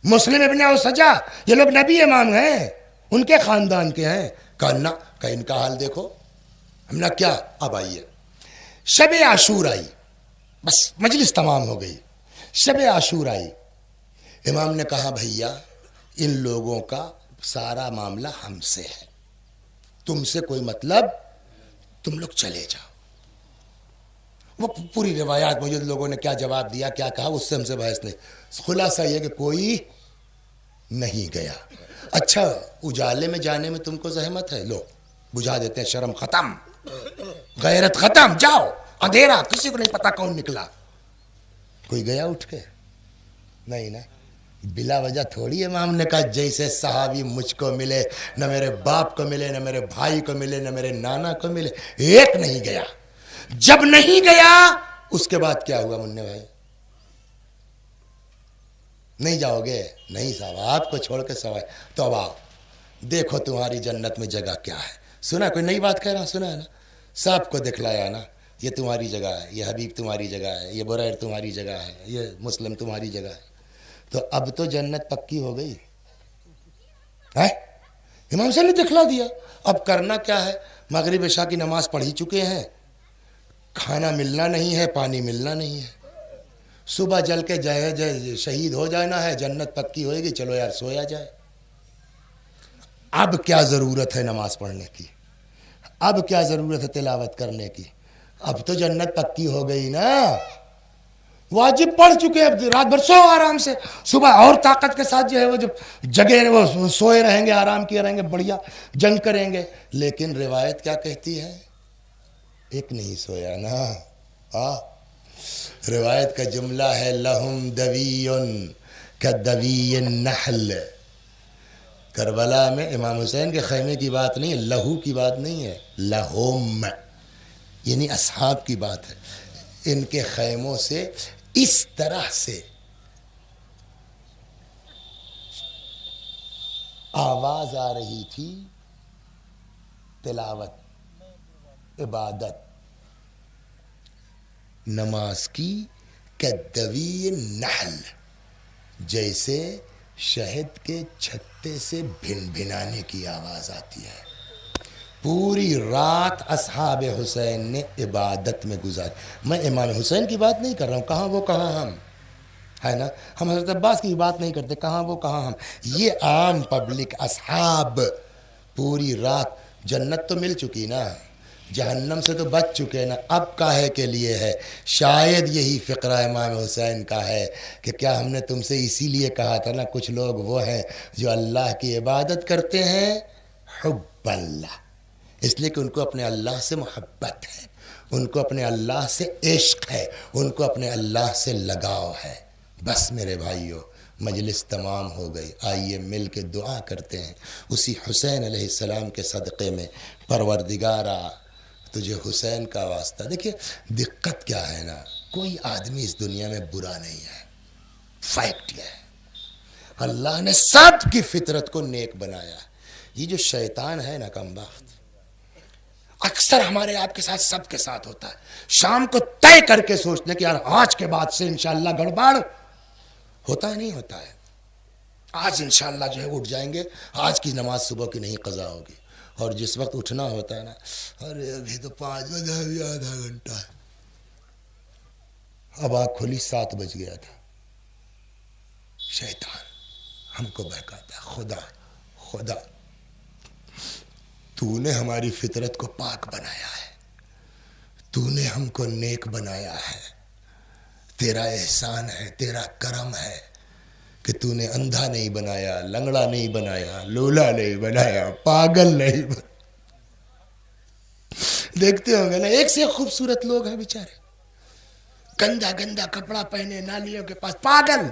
A: مسلم ابن اوسجا، یہ لوگ نبی امام ہیں، ان کے خاندان کے ہیں. کہنا کہ ان کا حال دیکھو. ہم نے کیا، اب آئیے شب عاشور آئی، بس مجلس تمام ہو گئی. شب عاشور آئی، امام نے کہا بھیا ان لوگوں کا سارا معاملہ ہم سے ہے، تم سے کوئی مطلب، تم لوگ چلے جاؤ. وہ پوری روایات موجود، لوگوں نے کیا جواب دیا کیا کہا، اس سے ہم سے بحث نہیں. خلاصہ یہ کہ کوئی نہیں گیا. اچھا اجالے میں جانے میں تم کو زحمت ہے، لو بجھا دیتے ہیں، شرم ختم، غیرت ختم، جاؤ. اندھیرا، کسی کو نہیں پتا کون نکلا. کوئی گیا اٹھ کے؟ نہیں نا. بلا وجہ تھوڑی امام نے کہا جیسے صحابی مجھ کو ملے، نہ میرے باپ کو ملے، نہ میرے بھائی کو ملے، نہ میرے نانا کو ملے، ایک نہیں گیا. جب نہیں گیا اس کے بعد کیا ہوا منع بھائی؟ نہیں جاؤ گے؟ نہیں صاحب، آپ کو چھوڑ کے سوائے تو اب آؤ دیکھو تمہاری جنت میں جگہ کیا ہے. سنا کوئی نئی بات کہہ رہا؟ سنا ہے نا، سب کو دکھلایا نا، یہ تمہاری جگہ ہے، یہ حبیب تمہاری جگہ ہے، یہ بریر تمہاری جگہ ہے، یہ مسلم تمہاری جگہ ہے. تو اب تو جنت پکی ہو گئی ہے. امام صاحب نے دکھلا دیا. اب کرنا کیا ہے؟ مغرب عشاء کی نماز پڑھ ہی چکے ہیں، کھانا ملنا نہیں ہے، پانی ملنا نہیں ہے، صبح جل کے جائے شہید ہو جانا ہے، جنت پکی ہوئے گی، چلو یار سویا جائے. اب کیا ضرورت ہے نماز پڑھنے کی؟ اب کیا ضرورت ہے تلاوت کرنے کی؟ اب تو جنت پکی ہو گئی نا. واجب پڑھ چکے، اب رات بھر سو آرام سے، صبح اور طاقت کے ساتھ جو ہے وہ جو جگہ وہ سوئے رہیں گے، آرام کیے رہیں گے، بڑھیا جنگ کریں گے. لیکن روایت کیا کہتی ہے؟ ایک نہیں سویا نا. روایت کا جملہ ہے لہم دوی کدوی النحل. کربلا میں امام حسین کے خیمے کی بات نہیں ہے، لہو کی بات نہیں ہے، لہم یعنی اصحاب کی بات ہے. ان کے خیموں سے اس طرح سے آواز آ رہی تھی، تلاوت، عبادت، نماز کی، کدوی النحل، جیسے شہد کے چھتے سے بھن بھنانے کی آواز آتی ہے. پوری رات اصحاب حسین نے عبادت میں گزاری. میں امام حسین کی بات نہیں کر رہا ہوں، کہاں وہ کہاں ہم، ہے نا. ہم حضرت عباس کی بات نہیں کرتے، کہاں وہ کہاں ہم. یہ عام پبلک اصحاب پوری رات. جنت تو مل چکی نا، جہنم سے تو بچ چکے نا، اب کاہے کے لیے ہے؟ شاید یہی فقرہ امام حسین کا ہے کہ کیا ہم نے تم سے اسی لیے کہا تھا نا، کچھ لوگ وہ ہیں جو اللہ کی عبادت کرتے ہیں حب اللہ، اس لیے کہ ان کو اپنے اللہ سے محبت ہے، ان کو اپنے اللہ سے عشق ہے، ان کو اپنے اللہ سے لگاؤ ہے. بس میرے بھائیو، مجلس تمام ہو گئی، آئیے مل کے دعا کرتے ہیں اسی حسین علیہ السلام کے صدقے میں. پروردگارا تجھے حسین کا واسطہ. دیکھیے دقت کیا ہے نا، کوئی آدمی اس دنیا میں برا نہیں ہے، فیکٹ یہ ہے اللہ نے سب کی فطرت کو نیک بنایا. یہ جو شیطان ہے نا کم بخت، اکثر ہمارے آپ کے ساتھ سب کے ساتھ ہوتا ہے. شام کو طے کر کے سوچتے ہیں کہ یار آج کے بعد سے انشاءاللہ گڑبڑ ہوتا ہے، نہیں ہوتا ہے. آج انشاءاللہ جو ہے اٹھ جائیں گے، آج کی نماز صبح کی نہیں قضا ہوگی. اور جس وقت اٹھنا ہوتا ہے نا، ارے ابھی تو 5 بجے ابھی آدھا گھنٹہ ہے، اب آنکھ کھلی 7 بج گیا تھا. شیطان ہم کو بہکاتا ہے. خدا تو نے ہماری فطرت کو پاک بنایا ہے، تو نے ہم کو نیک بنایا ہے، تیرا احسان ہے، تیرا کرم ہے کہ تو نے اندھا نہیں بنایا، لنگڑا نہیں بنایا، لولا نہیں بنایا، پاگل نہیں بنایا. دیکھتے ہوں گے نا، ایک سے خوبصورت لوگ ہیں بیچارے، گندا گندا کپڑا پہنے، نالیوں کے پاس، پاگل.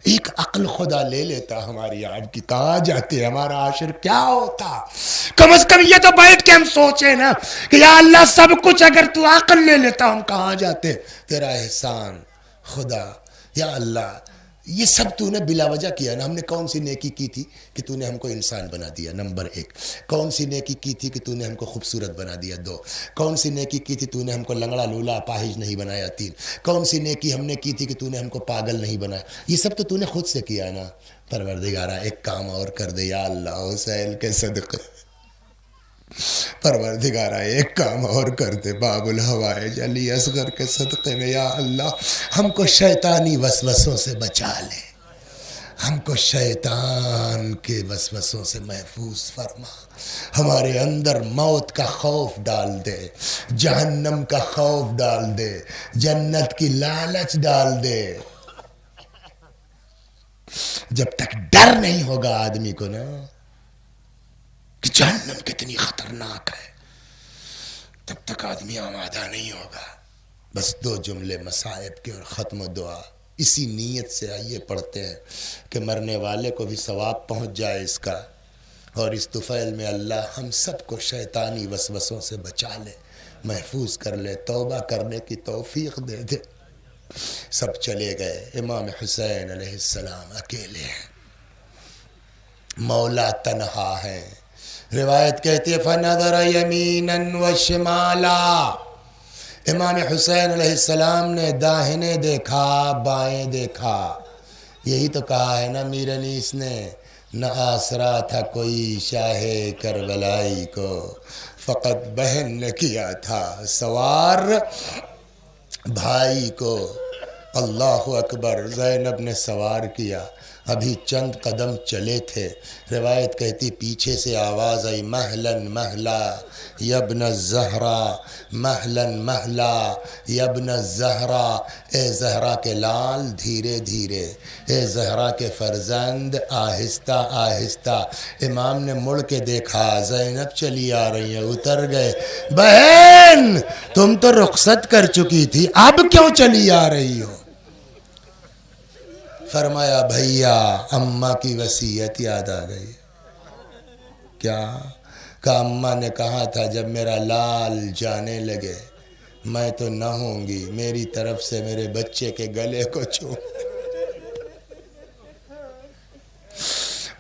A: ایک عقل خدا لے لیتا ہماری، آپ کی کہاں جاتے، ہمارا عاشر کیا ہوتا. کم از کم یہ تو بیٹھ کے ہم سوچے نا کہ یا اللہ سب کچھ اگر تو عقل لے لیتا ہم کہاں جاتے. تیرا احسان خدا، یا اللہ یہ سب تو نے بلا وجہ کیا نا. ہم نے کون سی نیکی کی تھی کہ تو نے ہم کو انسان بنا دیا؟ نمبر 1. کون سی نیکی کی تھی کہ تو نے ہم کو خوبصورت بنا دیا؟ 2. کون سی نیکی کی تھی تو نے ہم کو لنگڑا لولا اپاہج نہیں بنایا؟ 3. کون سی نیکی ہم نے کی تھی کہ تو نے ہم کو پاگل نہیں بنایا؟ یہ سب تو نے خود سے کیا نا. پروردگارہ ایک کام اور کر دے یا اللہ حسین کے صدقے، پروردگارہ ایک کام اور کر دے باب الحوائج علی اصغر کے صدقے میں، یا اللہ ہم کو شیطانی وسوسوں سے بچا لے، ہم کو شیطان کے وسوسوں سے محفوظ فرما، ہمارے اندر موت کا خوف ڈال دے، جہنم کا خوف ڈال دے، جنت کی لالچ ڈال دے. جب تک ڈر نہیں ہوگا آدمی کو نا کہ جہنم کتنی خطرناک ہے، تب تک آدمی آمادہ نہیں ہوگا. بس 2 جملے مصائب کے اور ختم و دعا. اسی نیت سے آئیے پڑھتے ہیں کہ مرنے والے کو بھی ثواب پہنچ جائے اس کا، اور اس طفیل میں اللہ ہم سب کو شیطانی وسوسوں سے بچا لے، محفوظ کر لے، توبہ کرنے کی توفیق دے دے. سب چلے گئے، امام حسین علیہ السلام اکیلے ہیں، مولا تنہا ہے. روایت کہتی ہے فَنَظَرَ يَمِينًا وَشِمَالًا، امام حسین علیہ السلام نے داہنے دیکھا بائیں دیکھا. یہی تو کہا ہے نا میر انیس نے، نہ آسرا تھا کوئی شاہ کربلائی کو، فقط بہن نے کیا تھا سوار بھائی کو. اللہ اکبر، زینب نے سوار کیا، ابھی چند قدم چلے تھے، روایت کہتی پیچھے سے آواز آئی مہلن مہلا یبن الزہرا، مہلن مہلا یبن الزہرا، اے زہرا کے لال دھیرے دھیرے، اے زہرا کے فرزند آہستہ آہستہ. امام نے مڑ کے دیکھا زینب چلی آ رہی ہیں، اتر گئے. بہن تم تو رخصت کر چکی تھی، اب کیوں چلی آ رہی ہو؟ فرمایا بھیا اماں کی وصیت یاد آ گئی. کیا کہ اماں نے کہا تھا جب میرا لال جانے لگے میں تو نہ ہوں گی، میری طرف سے میرے بچے کے گلے کو چھو.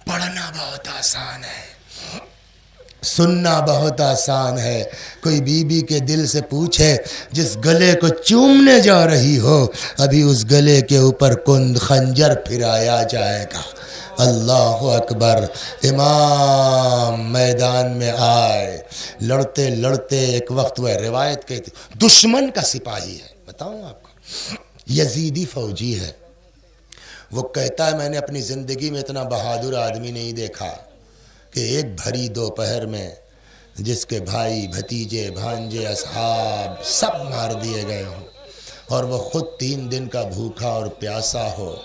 A: پڑھنا بہت آسان ہے، سننا بہت آسان ہے. کوئی بی بی کے دل سے پوچھے جس گلے کو چومنے جا رہی ہو ابھی اس گلے کے اوپر کند خنجر پھرایا جائے گا. اللہ اکبر. امام میدان میں آئے، لڑتے لڑتے ایک وقت وہ روایت کہتی دشمن کا سپاہی ہے، بتاؤں آپ کو، یزیدی فوجی ہے. وہ کہتا ہے میں نے اپنی زندگی میں اتنا بہادر آدمی نہیں دیکھا کہ ایک بھری دوپہر میں جس کے بھائی بھتیجے بھانجے اصحاب سب مار دیے گئے ہوں اور وہ خود 3 دن کا بھوکا اور پیاسا ہو.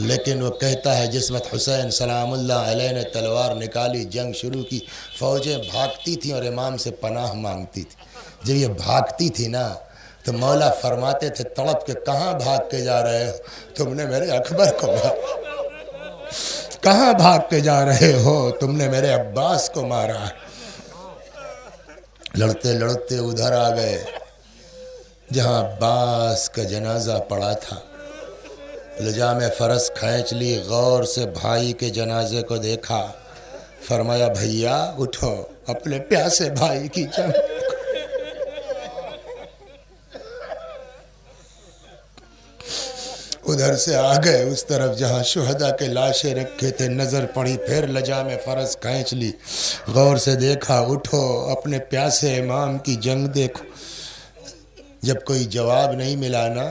A: لیکن وہ کہتا ہے جس وقت حسین سلام اللہ علیہ نے تلوار نکالی، جنگ شروع کی، فوجیں بھاگتی تھیں اور امام سے پناہ مانگتی تھی. جب یہ بھاگتی تھی نا تو مولا فرماتے تھے تڑپ کے کہاں بھاگ کے جا رہے ہو؟ تم نے میرے اکبر کو مارا. کہاں بھاگ کے جا رہے ہو؟ تم نے میرے عباس کو مارا. لڑتے لڑتے ادھر آ گئے جہاں عباس کا جنازہ پڑا تھا. لجام فرس کھینچ لی، غور سے بھائی کے جنازے کو دیکھا. فرمایا بھیا اٹھو، اپنے پیاسے بھائی کی جنگ. ادھر سے آ گئے اس طرف جہاں شہداء کے لاشیں رکھے تھے، نظر پڑی، پھر لجام فرس کھینچ لی، غور سے دیکھا، اٹھو اپنے پیاسے امام کی جنگ دیکھو. جب کوئی جواب نہیں ملا نا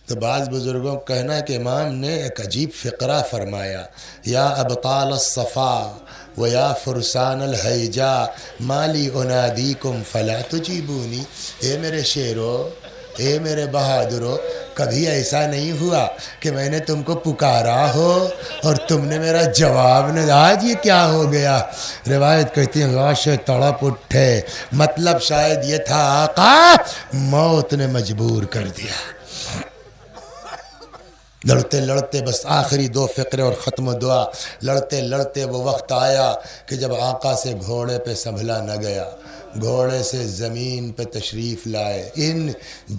A: تو بعض بزرگوں کو کہنا ہے کہ امام نے ایک عجیب فقرہ فرمایا، یا ابطال الصفا و یا فرسان الحیجا مالی انادیکم فلا تجیبونی. اے میرے شیرو، اے میرے بہادرو، کبھی ایسا نہیں ہوا کہ میں نے تم کو پکارا ہو اور تم نے میرا جواب نہ. آج یہ کیا ہو گیا؟ روایت کہتی ہیں لاشیں تڑپ اٹھے. مطلب شاید یہ تھا آقا موت نے مجبور کر دیا. لڑتے لڑتے بس آخری 2 فقرے اور ختم و دعا. لڑتے لڑتے وہ وقت آیا کہ جب آقا سے گھوڑے پہ سنبھلا نہ گیا، گھوڑے سے زمین پہ تشریف لائے. ان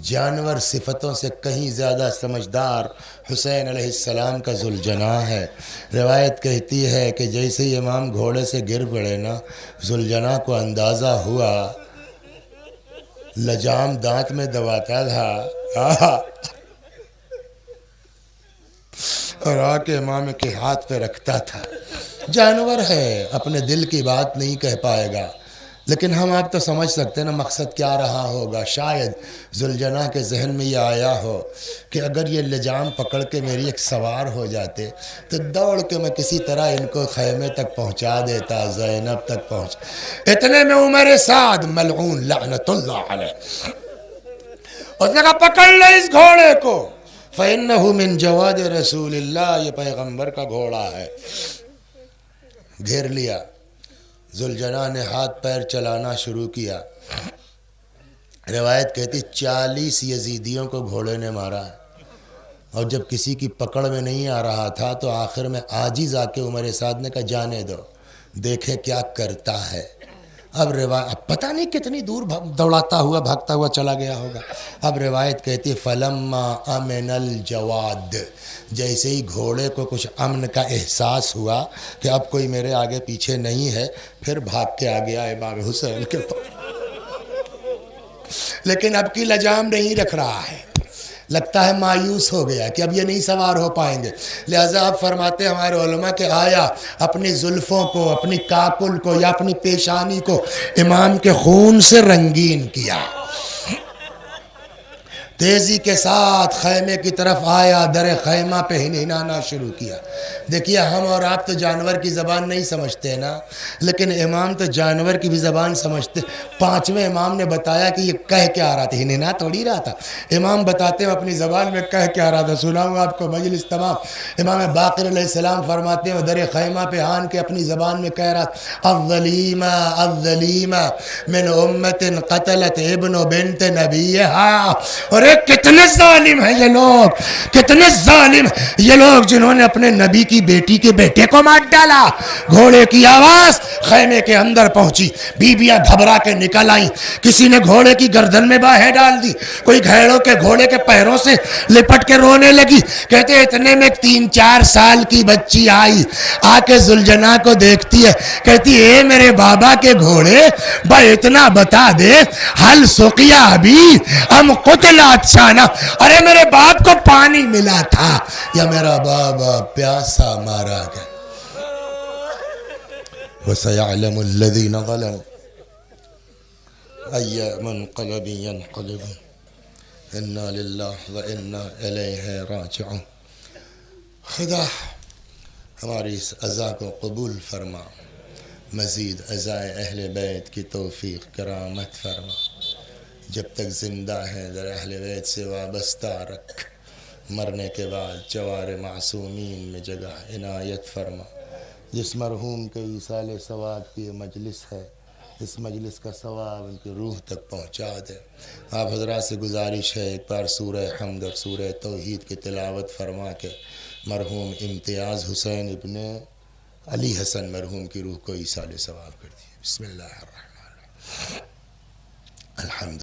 A: جانور صفتوں سے کہیں زیادہ سمجھدار حسین علیہ السلام کا ذوالجناح ہے. روایت کہتی ہے کہ جیسے ہی امام گھوڑے سے گر پڑے نا، ذوالجناح کو اندازہ ہوا، لجام دانت میں دباتا تھا اور آ کے امام کے ہاتھ پہ رکھتا تھا. جانور ہے، اپنے دل کی بات نہیں کہہ پائے گا، لیکن ہم آپ تو سمجھ سکتے ہیں نا مقصد کیا رہا ہوگا. شاید ذوالجناح کے ذہن میں یہ آیا ہو کہ اگر یہ لجام پکڑ کے میری ایک سوار ہو جاتے تو دوڑ کے میں کسی طرح ان کو خیمے تک پہنچا دیتا، زینب تک پہنچ. اتنے میں عمر سعد ملعون لعنت اللہ علیہ اس نے کہا پکڑ لے اس گھوڑے کو، فَإِنَّهُ مِن جَوَادِ رسول اللہ، یہ پیغمبر کا گھوڑا ہے. گھیر لیا. ذوالجناح نے ہاتھ پیر چلانا شروع کیا. روایت کہتی 40 یزیدیوں کو گھوڑے نے مارا ہے، اور جب کسی کی پکڑ میں نہیں آ رہا تھا تو آخر میں عاجز آ کے عمر سعد نے کہا جانے دو، دیکھیں کیا کرتا ہے۔ اب پتہ نہیں کتنی دور دوڑاتا ہوا بھاگتا ہوا چلا گیا ہوگا۔ اب روایت کہتی ہے فلما امن الجواد، جیسے ہی گھوڑے کو کچھ امن کا احساس ہوا کہ اب کوئی میرے آگے پیچھے نہیں ہے، پھر بھاگ کے آ گیا امام حسین کے پاس، لیکن اب کی لجام نہیں رکھ رہا ہے، لگتا ہے مایوس ہو گیا کہ اب یہ نہیں سوار ہو پائیں گے۔ لہٰذا آپ فرماتے ہیں ہمارے علماء کہ آیا اپنی زلفوں کو، اپنی کاکل کو یا اپنی پیشانی کو امام کے خون سے رنگین کیا، تیزی کے ساتھ خیمے کی طرف آیا، در خیمہ پہ ہنہنانا شروع کیا۔ دیکھیے ہم اور آپ تو جانور کی زبان نہیں سمجھتے نا، لیکن امام تو جانور کی بھی زبان سمجھتے۔ 5ویں امام نے بتایا کہ یہ کہہ کیا آ رہا تھا، ہنہنا تھوڑی رہا تھا، امام بتاتے ہیں اپنی زبان میں کہہ کیا رہا تھا۔ سناؤں آپ کو مجلس تمام۔ امام باقر علیہ السلام فرماتے ہیں در خیمہ پہ آن کے اپنی زبان میں کہہ رہا تھا الظلیمہ الظلیمہ من امت قتلت ابن بنت نبیہا، اور کتنے ظالم ہیں یہ لوگ، کتنے ظالم یہ لوگ جنہوں نے اپنے نبی کی بیٹی کے بیٹے کو مار ڈالا۔ گھوڑے کی آواز خیمے کے اندر پہنچی، بیویاں گھبرا کے نکل آئیں، کسی نے گھوڑے کی گردن میں باہیں ڈال دی، کوئی گھوڑے کے پیروں سے لپٹ کے رونے لگی۔ کہتے اتنے میں 3-4 سال کی بچی آئی، آ کے ذوالجناح کو دیکھتی ہے، کہتی اے میرے بابا کے گھوڑے اتنا بتا دے حل سقیا ابھی ام قتل اچھانا، ارے میرے باپ کو پانی ملا تھا یا میرا بابا پیاسا مارا گیا۔ وَسَيَعْلَمُ الَّذِينَ ظَلَمُوا أَيَّ مُنْقَلَبٍ يَنْقَلِبُونَ اِنَّا لِلَّهِ وَإِنَّا إِلَيْهِ راجعون۔ خدا ہماری اس عزا کو قبول فرما، مزید عزائے اہل بیت کی توفیق کرامت فرما، جب تک زندہ ہیں در اہل بیت سے وابستہ رکھ، مرنے کے بعد جوار معصومین میں جگہ عنایت فرما۔ جس مرحوم کے ایصال ثواب کی یہ مجلس ہے، اس مجلس کا ثواب ان کی روح تک پہنچا دے۔ آپ حضرات سے گزارش ہے ایک بار سورہ حمد اور سورہ توحید کی تلاوت فرما کے مرحوم امتیاز حسین ابن علی حسن مرحوم کی روح کو ایصال ثواب کر دیے۔ بسم اللہ الرحمن الرحیم۔ الحمد